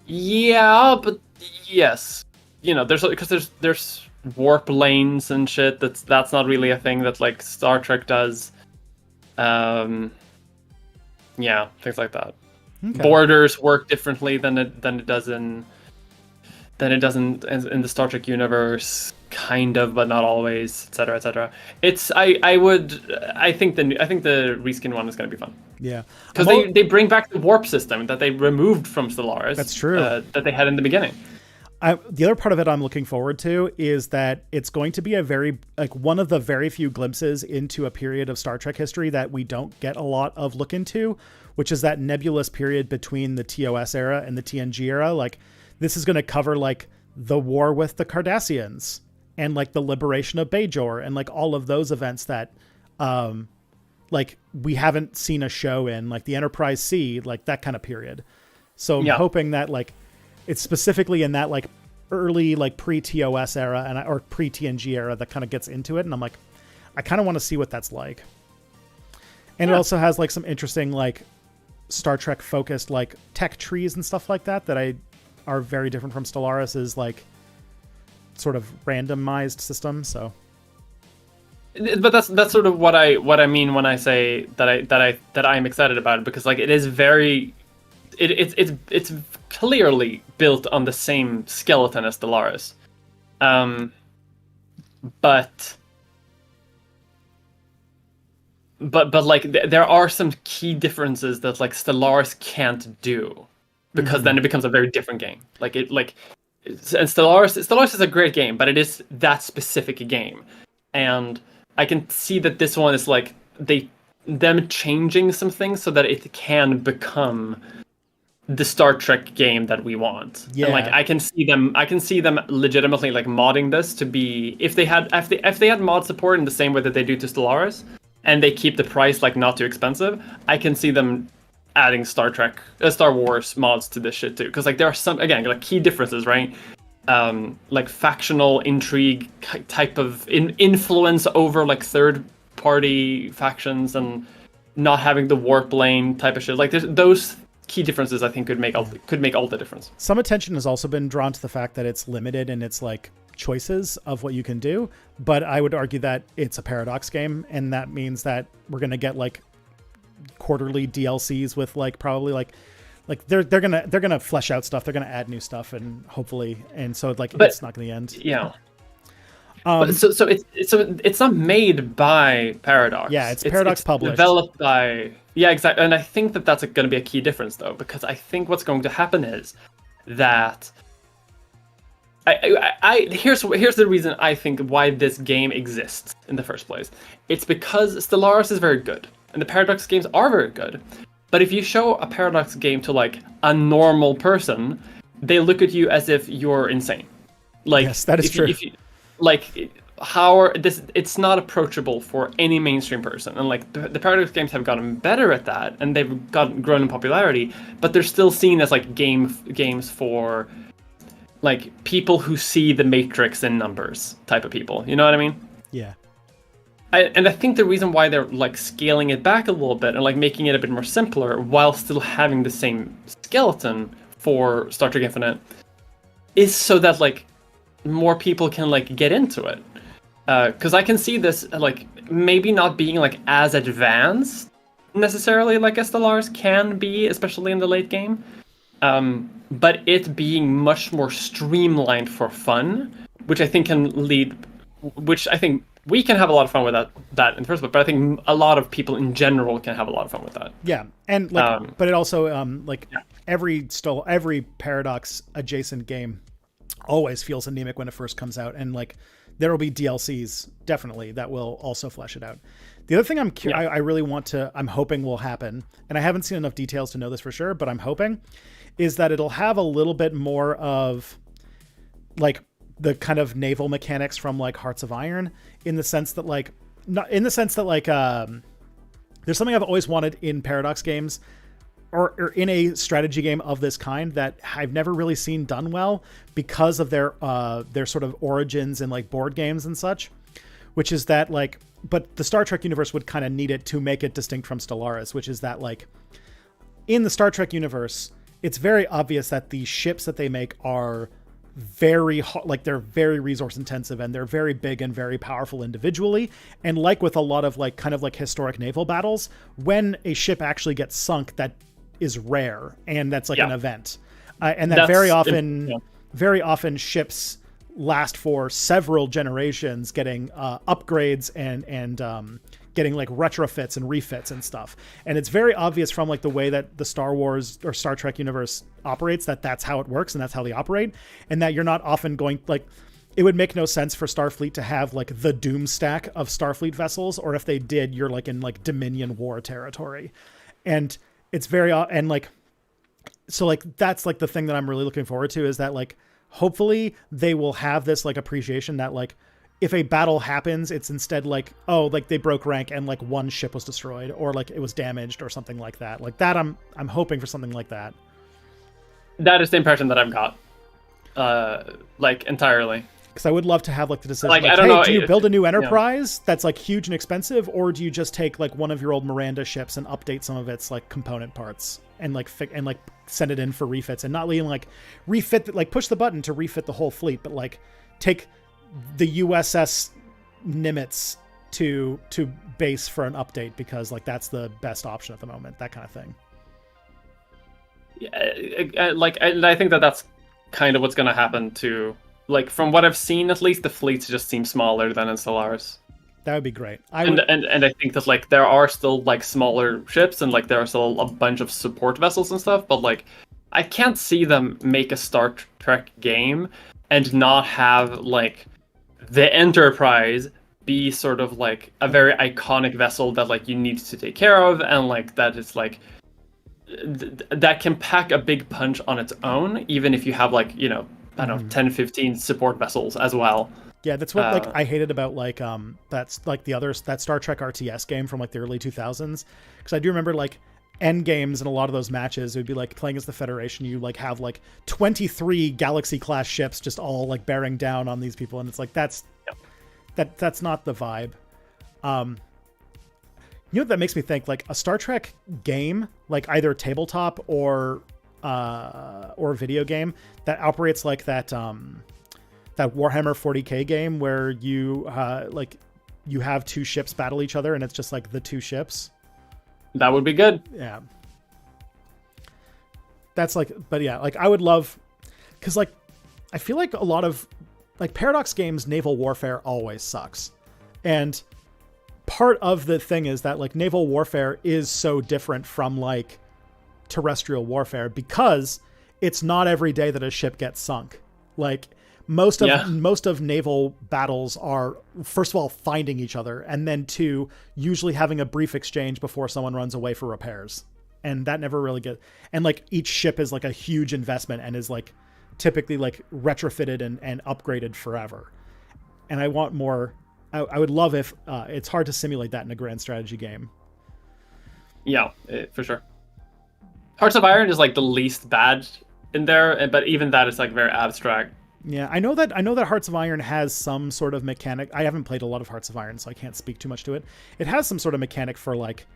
yeah, but yes, there's warp lanes and shit. That's not really a thing that like Star Trek does. Yeah, things like that. Okay. Borders work differently than it does in the Star Trek universe, kind of, but not always, etc., etc. I think the reskin one is going to be fun. Yeah, because they bring back the warp system that they removed from Stellaris. That's true. That they had in the beginning. The other part of it I'm looking forward to is that it's going to be one of the very few glimpses into a period of Star Trek history that we don't get a lot of look into, which is that nebulous period between the TOS era and the TNG era. Like, this is going to cover like the war with the Cardassians and like the liberation of Bajor and like all of those events that like we haven't seen a show in, like the Enterprise C, like that kind of period. So I'm hoping that like it's specifically in that like early like pre-TOS era or pre-TNG era that kind of gets into it, and I'm like, I kind of want to see what that's like. And it also has like some interesting like Star Trek focused like tech trees and stuff like that are very different from Stellaris's like sort of randomized system. So, but that's sort of what I mean when I say that I'm excited about it, because like it is very, it's clearly built on the same skeleton as Stellaris, but like there are some key differences that like Stellaris can't do, because then it becomes a very different game. And Stellaris is a great game, but it is that specific game, and I can see that this one is like them changing some things so that it can become the Star Trek game that we want. Yeah. And like I can see them legitimately like modding this to be, if they had mod support in the same way that they do to Stellaris, and they keep the price like not too expensive, I can see them adding Star Wars mods to this shit too, because like there are some, again, like key differences, right? Like factional intrigue type of influence over like third party factions, and not having the warp lane type of shit. Like there's those key differences I think could make all the difference. Some attention has also been drawn to the fact that it's limited in its like choices of what you can do, but I would argue that it's a Paradox game, and that means that we're gonna get like quarterly DLCs with like probably like they're gonna flesh out stuff, they're gonna add new stuff, and hopefully, and so like it's not gonna end. Yeah. But so it's not made by Paradox. Yeah, it's Paradox published. Developed by, yeah, exactly. And I think that that's going to be a key difference though, because I think what's going to happen is that here's the reason I think why this game exists in the first place. It's because Stellaris is very good, and the Paradox games are very good. But if you show a Paradox game to like a normal person, they look at you as if you're insane. Like, yes, that is true. It's not approachable for any mainstream person, and like the Paradox games have gotten better at that, and they've grown in popularity, but they're still seen as like games for like people who see the Matrix in numbers type of people. You know what I mean? Yeah. And I think the reason why they're like scaling it back a little bit and like making it a bit more simpler while still having the same skeleton for Star Trek Infinite is so that like more people can like get into it. Because I can see this like maybe not being like as advanced necessarily like Stellaris can be, especially in the late game. But it being much more streamlined for fun, which I think we can have a lot of fun with that in the first place, but I think a lot of people in general can have a lot of fun with that. Yeah, and like, but it also every Paradox adjacent game always feels anemic when it first comes out, and like there will be DLCs definitely that will also flesh it out. The other thing I'm hoping will happen, and I haven't seen enough details to know this for sure, but I'm hoping, is that it'll have a little bit more of like the kind of naval mechanics from like Hearts of Iron, in the sense that there's something I've always wanted in Paradox games, or in a strategy game of this kind, that I've never really seen done well because of their sort of origins in like board games and such, which is that like, but the Star Trek universe would kind of need it to make it distinct from Stellaris, which is that like in the Star Trek universe, it's very obvious that the ships that they make are they're very resource intensive, and they're very big and very powerful individually. And like with a lot of like kind of like historic naval battles, when a ship actually gets sunk, that is rare, and that's like an event, and that very often ships last for several generations, getting upgrades and getting like retrofits and refits and stuff. And it's very obvious from like the way that the Star Wars or Star Trek universe operates that that's how it works, and that's how they operate, and that you're not often going like, it would make no sense for Starfleet to have like the doom stack of Starfleet vessels, or if they did, you're like in like Dominion War territory. And it's very and like, so like that's like the thing that I'm really looking forward to, is that like hopefully they will have this like appreciation that like if a battle happens, it's instead like, oh, like they broke rank and like one ship was destroyed, or like it was damaged or something like that. Like that, I'm hoping for something like that. That is the impression that I've got, like entirely. Because I would love to have like the decision, like, like, I don't hey, know, do you build a new Enterprise that's like huge and expensive, or do you just take like one of your old Miranda ships and update some of its like component parts and like send it in for refits, and not even like refit, like push the button to refit the whole fleet, but like take the USS Nimitz to base for an update, because like that's the best option at the moment, that kind of thing. Yeah, like, and I think that that's kind of what's going to happen to, like, from what I've seen, at least, the fleets just seem smaller than in Stellaris. That would be great. And I think that like there are still like smaller ships, and like there are still a bunch of support vessels and stuff, but like I can't see them make a Star Trek game and not have like the Enterprise be sort of like a very iconic vessel that like you need to take care of, and like that is like that can pack a big punch on its own, even if you have like, you know, I don't know, 10, 15 support vessels as well. Yeah, that's what like I hated about like that's like that Star Trek RTS game from like the early 2000s, because I do remember like end games in a lot of those matches, it would be like playing as the Federation. You like have like 23 Galaxy class ships just all like bearing down on these people, and it's like that's not the vibe. You know what that makes me think? Like a Star Trek game, like either tabletop or video game that operates like that that Warhammer 40K game where you you have two ships battle each other and it's just like the two ships. That would be good. Yeah. That's like, but yeah, like I would love, because like I feel like a lot of like Paradox games, naval warfare always sucks. And part of the thing is that like naval warfare is so different from like terrestrial warfare because it's not every day that a ship gets sunk. Like most of naval battles are, first of all, finding each other, and then two, usually having a brief exchange before someone runs away for repairs. And that never really gets, and like each ship is like a huge investment and is like typically like retrofitted and upgraded forever. And I want more. I would love if it's hard to simulate that in a grand strategy game. Yeah, for sure. Hearts of Iron is like the least bad in there, but even that is like very abstract. Yeah, I know that Hearts of Iron has some sort of mechanic. I haven't played a lot of Hearts of Iron, so I can't speak too much to it. It has some sort of mechanic for like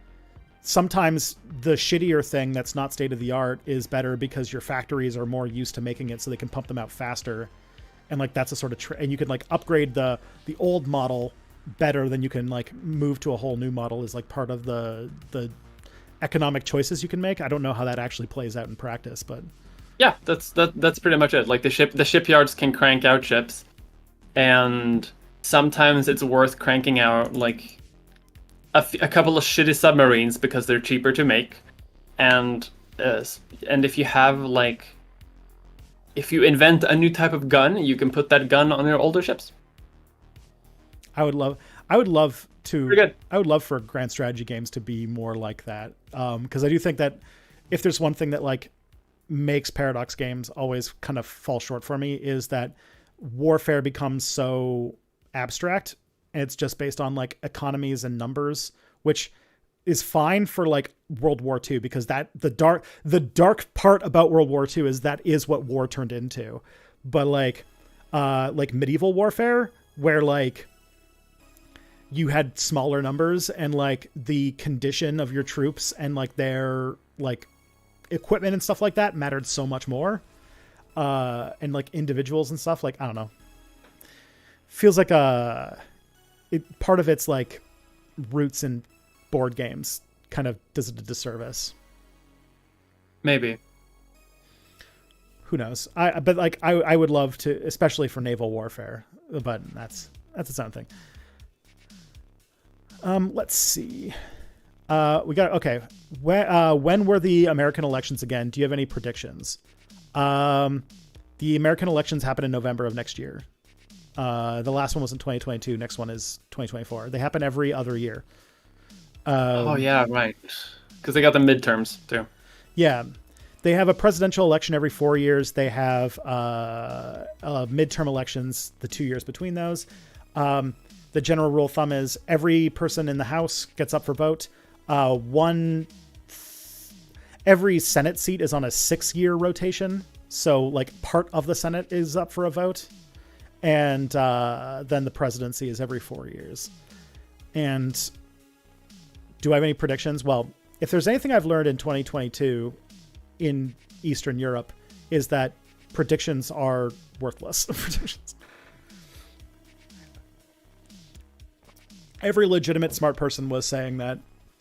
sometimes the shittier thing that's not state of the art is better because your factories are more used to making it so they can pump them out faster. And like that's a sort of and you can like upgrade the old model better than you can like move to a whole new model is like part of the economic choices you can make. I don't know how that actually plays out in practice, but yeah, that's pretty much it. Like the shipyards can crank out ships, and sometimes it's worth cranking out like a couple of shitty submarines because they're cheaper to make, and if you have like if you invent a new type of gun, you can put that gun on your older ships. I would love for grand strategy games to be more like that. Because I do think that if there's one thing that like makes Paradox games always kind of fall short for me is that warfare becomes so abstract and it's just based on like economies and numbers, which is fine for like World War II because that the dark part about World War II is that is what war turned into. But like medieval warfare where like you had smaller numbers and like the condition of your troops and like their like equipment and stuff like that mattered so much more. And like individuals and stuff, like, I don't know. Feels like part of its like roots in board games kind of does it a disservice. Maybe. Who knows? But like I would love to, especially for naval warfare, but that's its own thing. Let's see. We got, okay. When were the American elections again? Do you have any predictions? The American elections happen in November of next year. The last one was in 2022. Next one is 2024. They happen every other year. Oh yeah, right. Because they got the midterms too. Yeah. They have a presidential election every 4 years. They have midterm elections the 2 years between those. The general rule of thumb is every person in the House gets up for vote. Every Senate seat is on a 6-year rotation. So like part of the Senate is up for a vote. And then the presidency is every 4 years. And do I have any predictions? Well, if there's anything I've learned in 2022 in Eastern Europe is that predictions are worthless. Predictions. Every legitimate smart person was saying that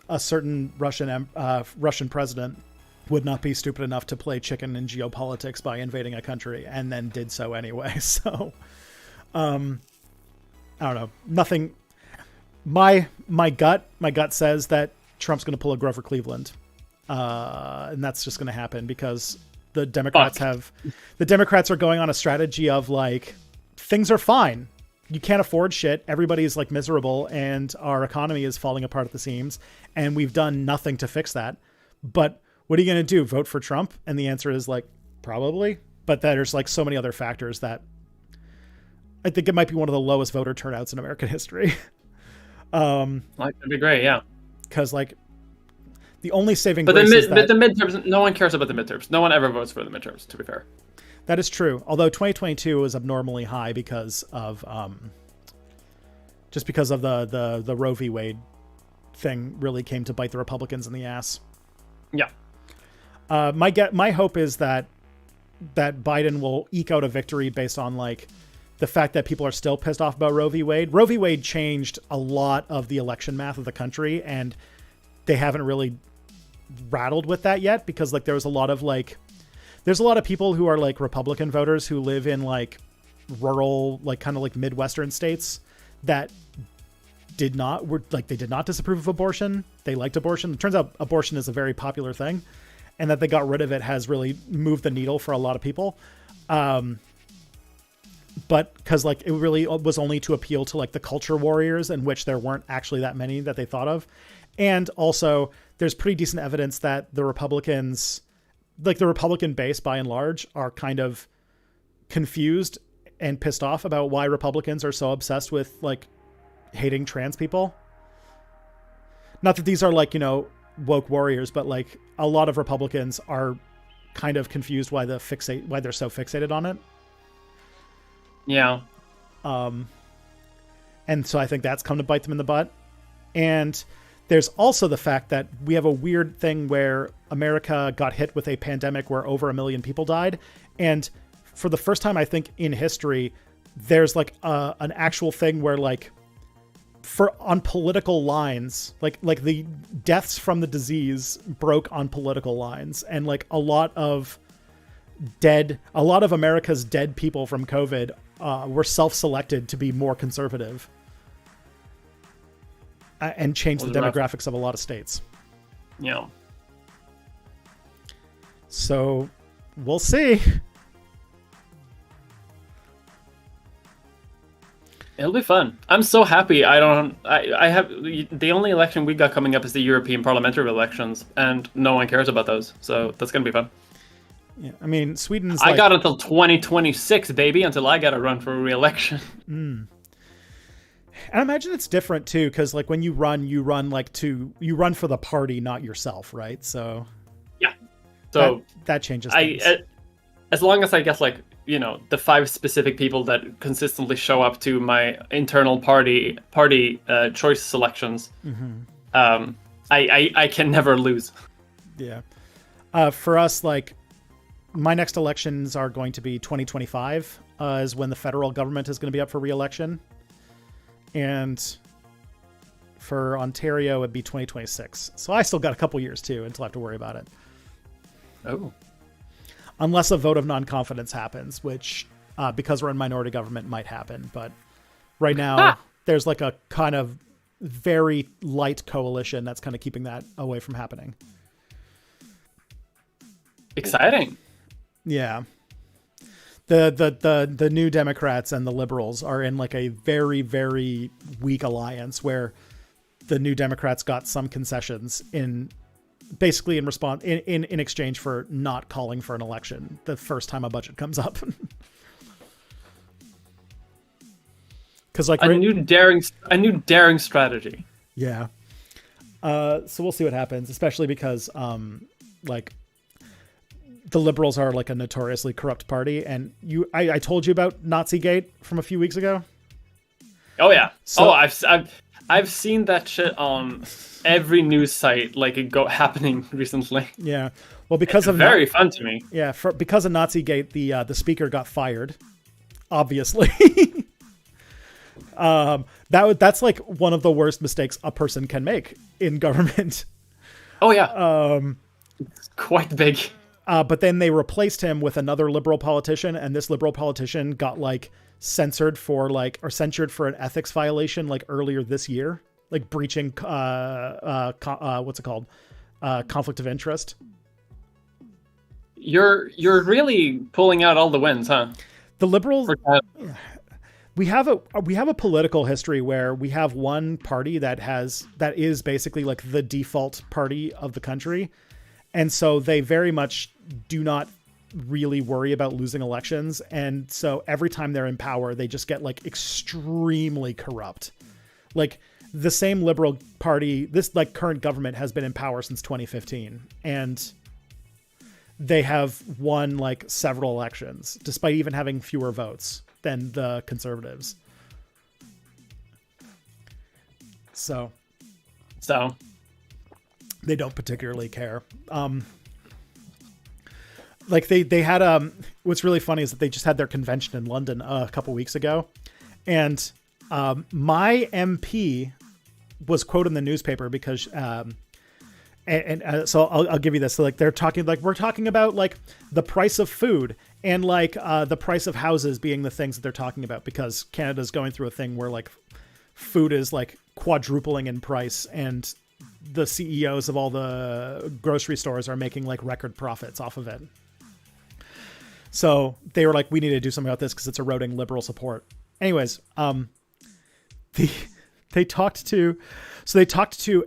a certain Russian president would not be stupid enough to play chicken in geopolitics by invading a country, and then did so anyway. So, I don't know. Nothing. My gut says that Trump's going to pull a Grover Cleveland, and that's just going to happen because the Democrats are going on a strategy of like things are fine. You can't afford shit. Everybody's like miserable and our economy is falling apart at the seams and we've done nothing to fix that. But what are you going to do? Vote for Trump? And the answer is like, probably. But there's like so many other factors that I think it might be one of the lowest voter turnouts in American history. That'd be great. Yeah. Cause like The only saving But grace is that the midterms, no one cares about the midterms. No one ever votes for the midterms, to be fair. that is true. Although 2022 was abnormally high because of just because of the Roe v. Wade thing really came to bite the Republicans in the ass. Yeah. My hope is that Biden will eke out a victory based on like the fact that people are still pissed off about Roe v. Wade. Roe v. Wade changed a lot of the election math of the country, and they haven't really rattled with that yet because like there's a lot of people who are like Republican voters who live in like rural, like kind of like Midwestern states that did not disapprove of abortion. They liked abortion. It turns out abortion is a very popular thing, and that they got rid of it has really moved the needle for a lot of people. But because like it really was only to appeal to like the culture warriors, in which there weren't actually that many that they thought of. And also there's pretty decent evidence that the Republicans, like the Republican base by and large, are kind of confused and pissed off about why Republicans are so obsessed with like hating trans people. Not that these are like, you know, woke warriors, but like a lot of Republicans are kind of confused why they're so fixated on it. Yeah. And so I think that's come to bite them in the butt. And there's also the fact that we have a weird thing where America got hit with a pandemic where over 1 million people died. And for the first time, I think in history, there's like an actual thing where like on political lines, like the deaths from the disease broke on political lines, and like a lot of America's dead people from COVID were self-selected to be more conservative and change the demographics of a lot of states. Yeah. So we'll see. It'll be fun. I'm so happy. I have the only election we got coming up is the European parliamentary elections, and no one cares about those. So that's gonna be fun. Yeah, I mean, Sweden's. I got until 2026, baby, until I gotta run for re-election. And I imagine it's different too, because like when you run for the party, not yourself, right? So yeah. So that changes things. As long as I get like, you know, the 5 specific people that consistently show up to my internal party choice selections, I can never lose. Yeah. For us, like, my next elections are going to be 2025, is when the federal government is going to be up for re-election. And for Ontario, it'd be 2026. So I still got a couple years too until I have to worry about it. Oh. Unless a vote of non-confidence happens, which, because we're in minority government, might happen. But right now, there's like a kind of very light coalition that's kind of keeping that away from happening. Exciting. Yeah. The New Democrats and the Liberals are in like a very, very weak alliance where the New Democrats got some concessions in response in exchange for not calling for an election the first time a budget comes up. Because like a new daring strategy. Yeah. So we'll see what happens, especially because like the Liberals are like a notoriously corrupt party, and I told you about Nazigate from a few weeks ago. Oh yeah. So, I've seen that shit on every news site, like happening recently. Yeah. Well, because it's very fun to me. Yeah. Because of Nazigate, the speaker got fired. Obviously. That's like one of the worst mistakes a person can make in government. Oh yeah. It's quite big. But then they replaced him with another liberal politician, and this liberal politician got like censured for an ethics violation like earlier this year, like breaching what's it called, conflict of interest. You're really pulling out all the wins, huh? The Liberals. We have a political history where we have one party that is basically like the default party of the country. And so they very much do not really worry about losing elections. And so every time they're in power, they just get like extremely corrupt. Like the same Liberal Party, this like current government has been in power since 2015, and they have won like several elections despite even having fewer votes than the Conservatives. So they don't particularly care. Like they had what's really funny is that they just had their convention in London a couple weeks ago, and my MP was quoted in the newspaper because so I'll give you this. So like they're talking, like we're talking about like the price of food and like the price of houses being the things that they're talking about, because Canada's going through a thing where like food is like quadrupling in price, and the CEOs of all the grocery stores are making like record profits off of it. So they were like, we need to do something about this because it's eroding Liberal support. Anyways, they talked to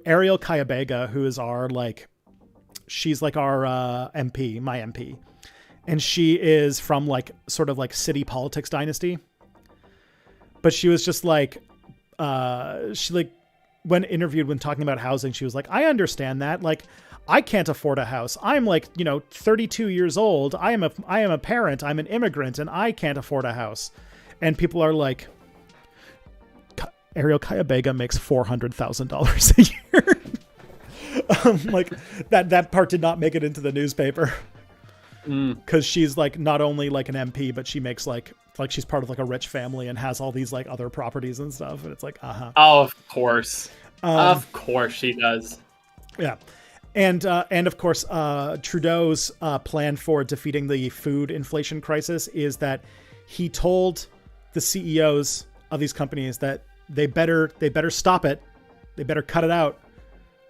Ariel Kayabega, who is our like, she's like our MP, my MP, and she is from like sort of like city politics dynasty. But she was just like, she like when interviewed when talking about housing, she was like, I understand that. Like, I can't afford a house. I'm like, 32 years old. I am a parent. I'm an immigrant, and I can't afford a house. And people are like, Ariel Kayabega makes $400,000 a year. Like that part did not make it into the newspaper because she's like not only like an MP, but she makes like she's part of like a rich family and has all these like other properties and stuff. And it's like, Oh, of course she does. Yeah. And of course, Trudeau's plan for defeating the food inflation crisis is that he told the CEOs of these companies that they better stop it. They better cut it out.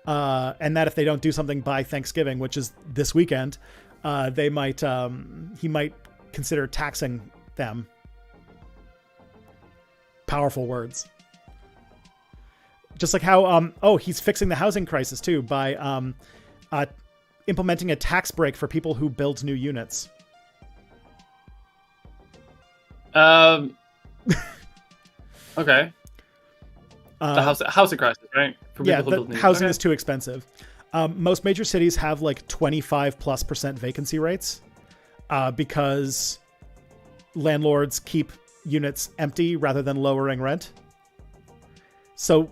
And that if they don't do something by Thanksgiving, which is this weekend, he might consider taxing them. Powerful words. Just like how, he's fixing the housing crisis too by implementing a tax break for people who build new units. Okay. The housing crisis, right? For housing is too expensive. Most major cities have like 25+% vacancy rates because landlords keep units empty rather than lowering rent. So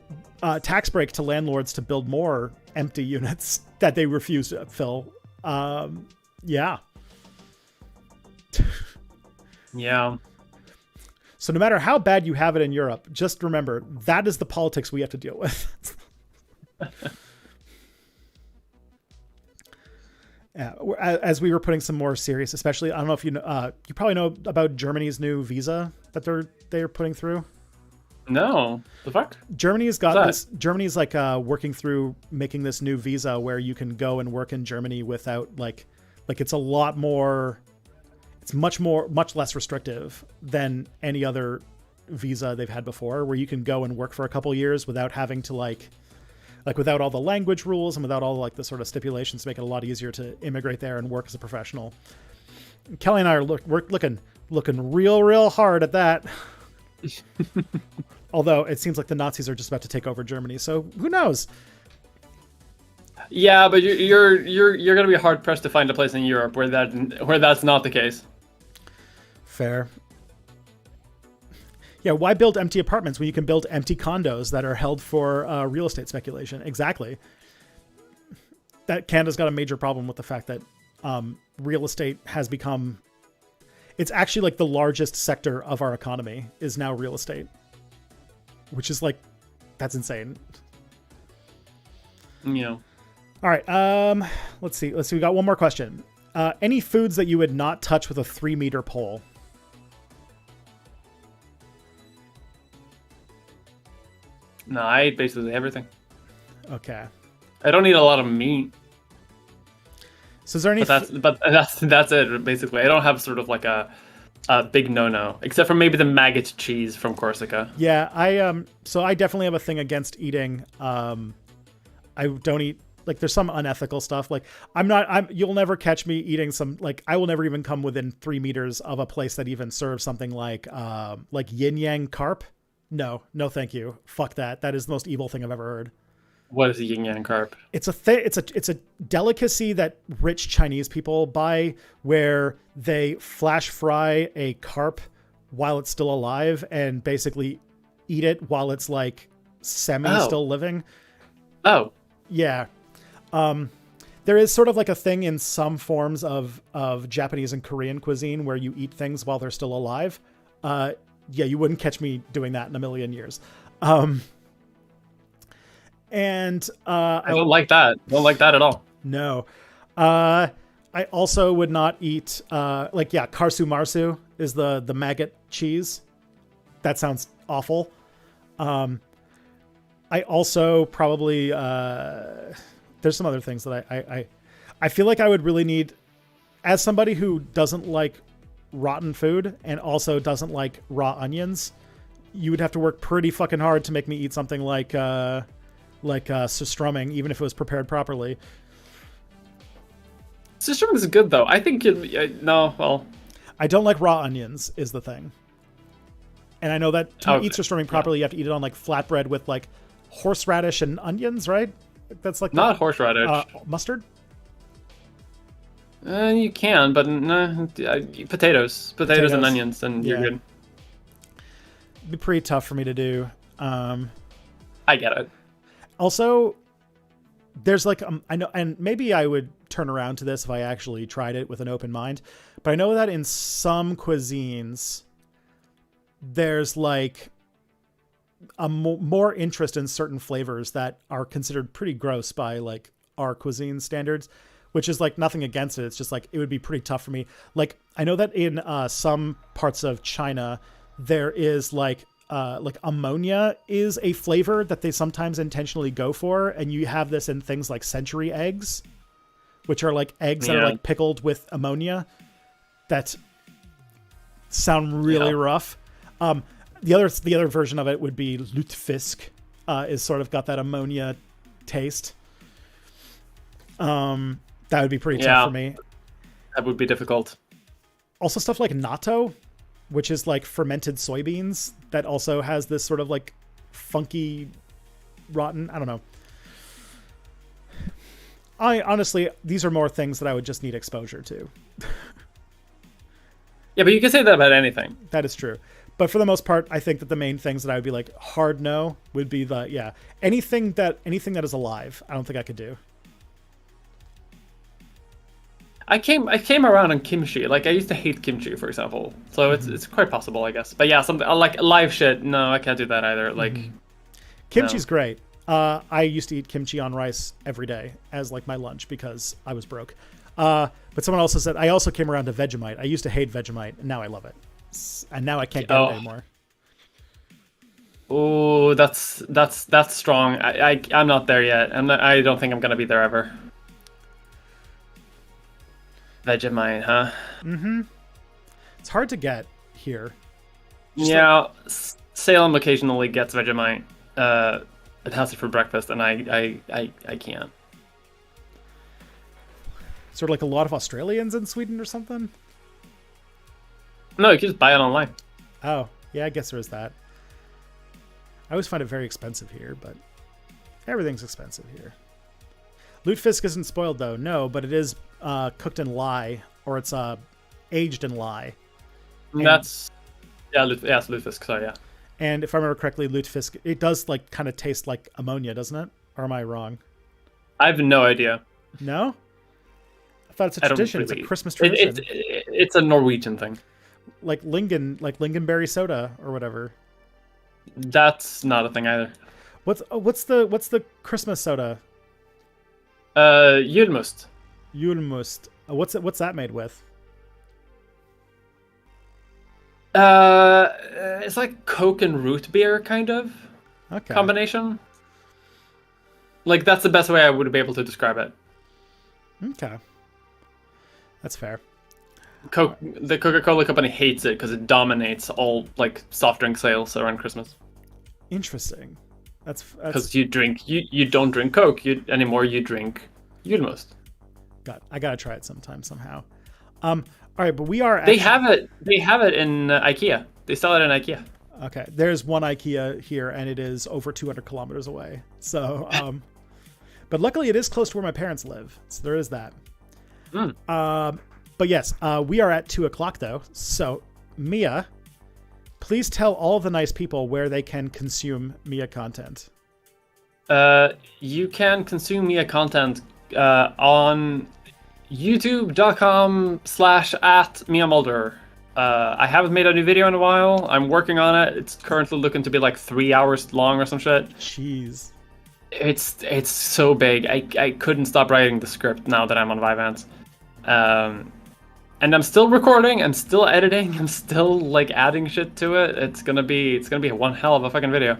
tax break to landlords to build more empty units that they refuse to fill. Yeah. Yeah. So no matter how bad you have it in Europe, just remember that is the politics we have to deal with. Yeah, as we were putting some more serious, especially, I don't know if you know, you probably know about Germany's new visa that they're putting through. No, the fuck? Germany's got this. Germany's like working through making this new visa where you can go and work in Germany without like it's a lot more. It's much less restrictive than any other visa they've had before, where you can go and work for a couple years without having to like without all the language rules and without all like the sort of stipulations to make it a lot easier to immigrate there and work as a professional. Kelly and I are looking real hard at that. Although it seems like the Nazis are just about to take over Germany, so who knows? Yeah, but you're going to be hard pressed to find a place in Europe where that's not the case. Fair. Yeah, why build empty apartments when you can build empty condos that are held for real estate speculation? Exactly. That Canada's got a major problem with the fact that real estate has become... It's actually like the largest sector of our economy is now real estate. Which is like... That's insane. Yeah. All right. Let's see. We got one more question. Any foods that you would not touch with a 3-meter pole? No, I eat basically everything. Okay. I don't eat a lot of meat. So is there any? But that's it basically. I don't have sort of like a big no-no, except for maybe the maggot cheese from Corsica. Yeah, so I definitely have a thing against eating. I don't eat. Like, there's some unethical stuff. Like, you'll never catch me eating some, like, I will never even come within 3 meters of a place that even serves something like yin yang carp, No, thank you. Fuck that. That is the most evil thing I've ever heard. What is a yin yang carp? It's a delicacy that rich Chinese people buy, where they flash fry a carp while it's still alive and basically eat it while it's like still living. Oh, yeah. There is sort of like a thing in some forms of Japanese and Korean cuisine where you eat things while they're still alive. Yeah, you wouldn't catch me doing that in a million years. And I don't like that. Don't like that at all. No. I also would not eat karsu marsu is the maggot cheese. That sounds awful. I also probably there's some other things that I feel like I would really need, as somebody who doesn't like rotten food and also doesn't like raw onions, you would have to work pretty fucking hard to make me eat something like surströmming, even if it was prepared properly. Surströmming is good though. I think I don't like raw onions is the thing. And I know that to eat surströmming properly, you have to eat it on like flatbread with like horseradish and onions, right? That's like not horseradish. Mustard? You can, but no, potatoes and onions, and you're good. It'd be pretty tough for me to do. I get it. Also, there's like I know, and maybe I would turn around to this if I actually tried it with an open mind, but I know that in some cuisines, there's like a more interest in certain flavors that are considered pretty gross by like our cuisine standards, which is like nothing against it. It's just like, it would be pretty tough for me. Like, I know that in some parts of China, there is like ammonia is a flavor that they sometimes intentionally go for. And you have this in things like century eggs, which are like eggs that are like pickled with ammonia that sound really rough. The other version of it would be lutefisk, is sort of got that ammonia taste. That would be pretty tough for me. That would be difficult. Also stuff like natto, which is like fermented soybeans that also has this sort of like funky, rotten, I don't know. Honestly, these are more things that I would just need exposure to. Yeah, but you can say that about anything. That is true. But for the most part, I think that the main things that I would be like hard no would be anything that is alive. I don't think I could do. I came around on kimchi. Like, I used to hate kimchi, for example. So it's quite possible, I guess. But yeah, something like live shit. No, I can't do that either. Like, kimchi's great. I used to eat kimchi on rice every day as like my lunch because I was broke. But someone also said I also came around to Vegemite. I used to hate Vegemite, and now I love it. And now I can't get it anymore. Oh, that's strong. I'm not there yet. I don't think I'm gonna be there ever. Vegemite, huh? Mm-hmm. It's hard to get here. Salem occasionally gets Vegemite. It has it for breakfast, and I can't. Sort of like a lot of Australians in Sweden or something? No, you can just buy it online. Oh, yeah, I guess there is that. I always find it very expensive here, but everything's expensive here. Lutefisk isn't spoiled, though. No, but it is cooked in lye, or it's aged in lye. It's lutefisk, sorry, yeah. And if I remember correctly, lutefisk, it does like kind of taste like ammonia, doesn't it? Or am I wrong? I have no idea. No? I thought it's a tradition. It's a Christmas tradition. It's a Norwegian thing. Like lingonberry soda or whatever. That's not a thing either. What's the Christmas soda? Julmust. Julmust. What's that made with? It's like Coke and root beer kind of combination. Like, that's the best way I would be able to describe it. Okay. That's fair. The Coca-Cola company hates it because it dominates all like soft drink sales around Christmas. Interesting. That's because you don't drink Coke anymore. You drink Julmust. I gotta try it sometime somehow. All right, but we are. They have it in IKEA. They sell it in IKEA. Okay, there's one IKEA here, and it is over 200 kilometers away. So, but luckily it is close to where my parents live, so there is that. But yes, we are at 2:00 though. So, Mia, please tell all the nice people where they can consume Mia content. You can consume Mia content on youtube.com/@MiaMulder. I haven't made a new video in a while. I'm working on it. It's currently looking to be like 3 hours long or some shit. Jeez. It's so big. I couldn't stop writing the script now that I'm on Vyvanse. And I'm still recording and still editing and still like adding shit to it. It's gonna be one hell of a fucking video.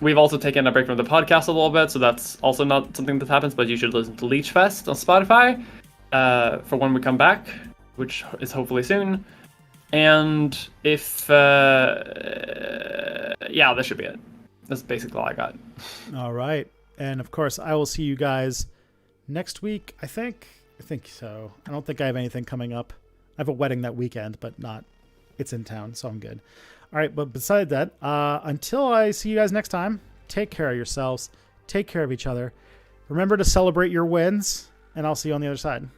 We've also taken a break from the podcast a little bit, so that's also not something that happens, but you should listen to Leech Fest on Spotify for when we come back, which is hopefully soon. And if yeah, that should be it. That's basically all I got. All right. And of course, I will see you guys next week, I think so. I don't think I have anything coming up. I have a wedding that weekend, but it's in town, so I'm good. All right, but beside that, until I see you guys next time, take care of yourselves, take care of each other. Remember to celebrate your wins, and I'll see you on the other side.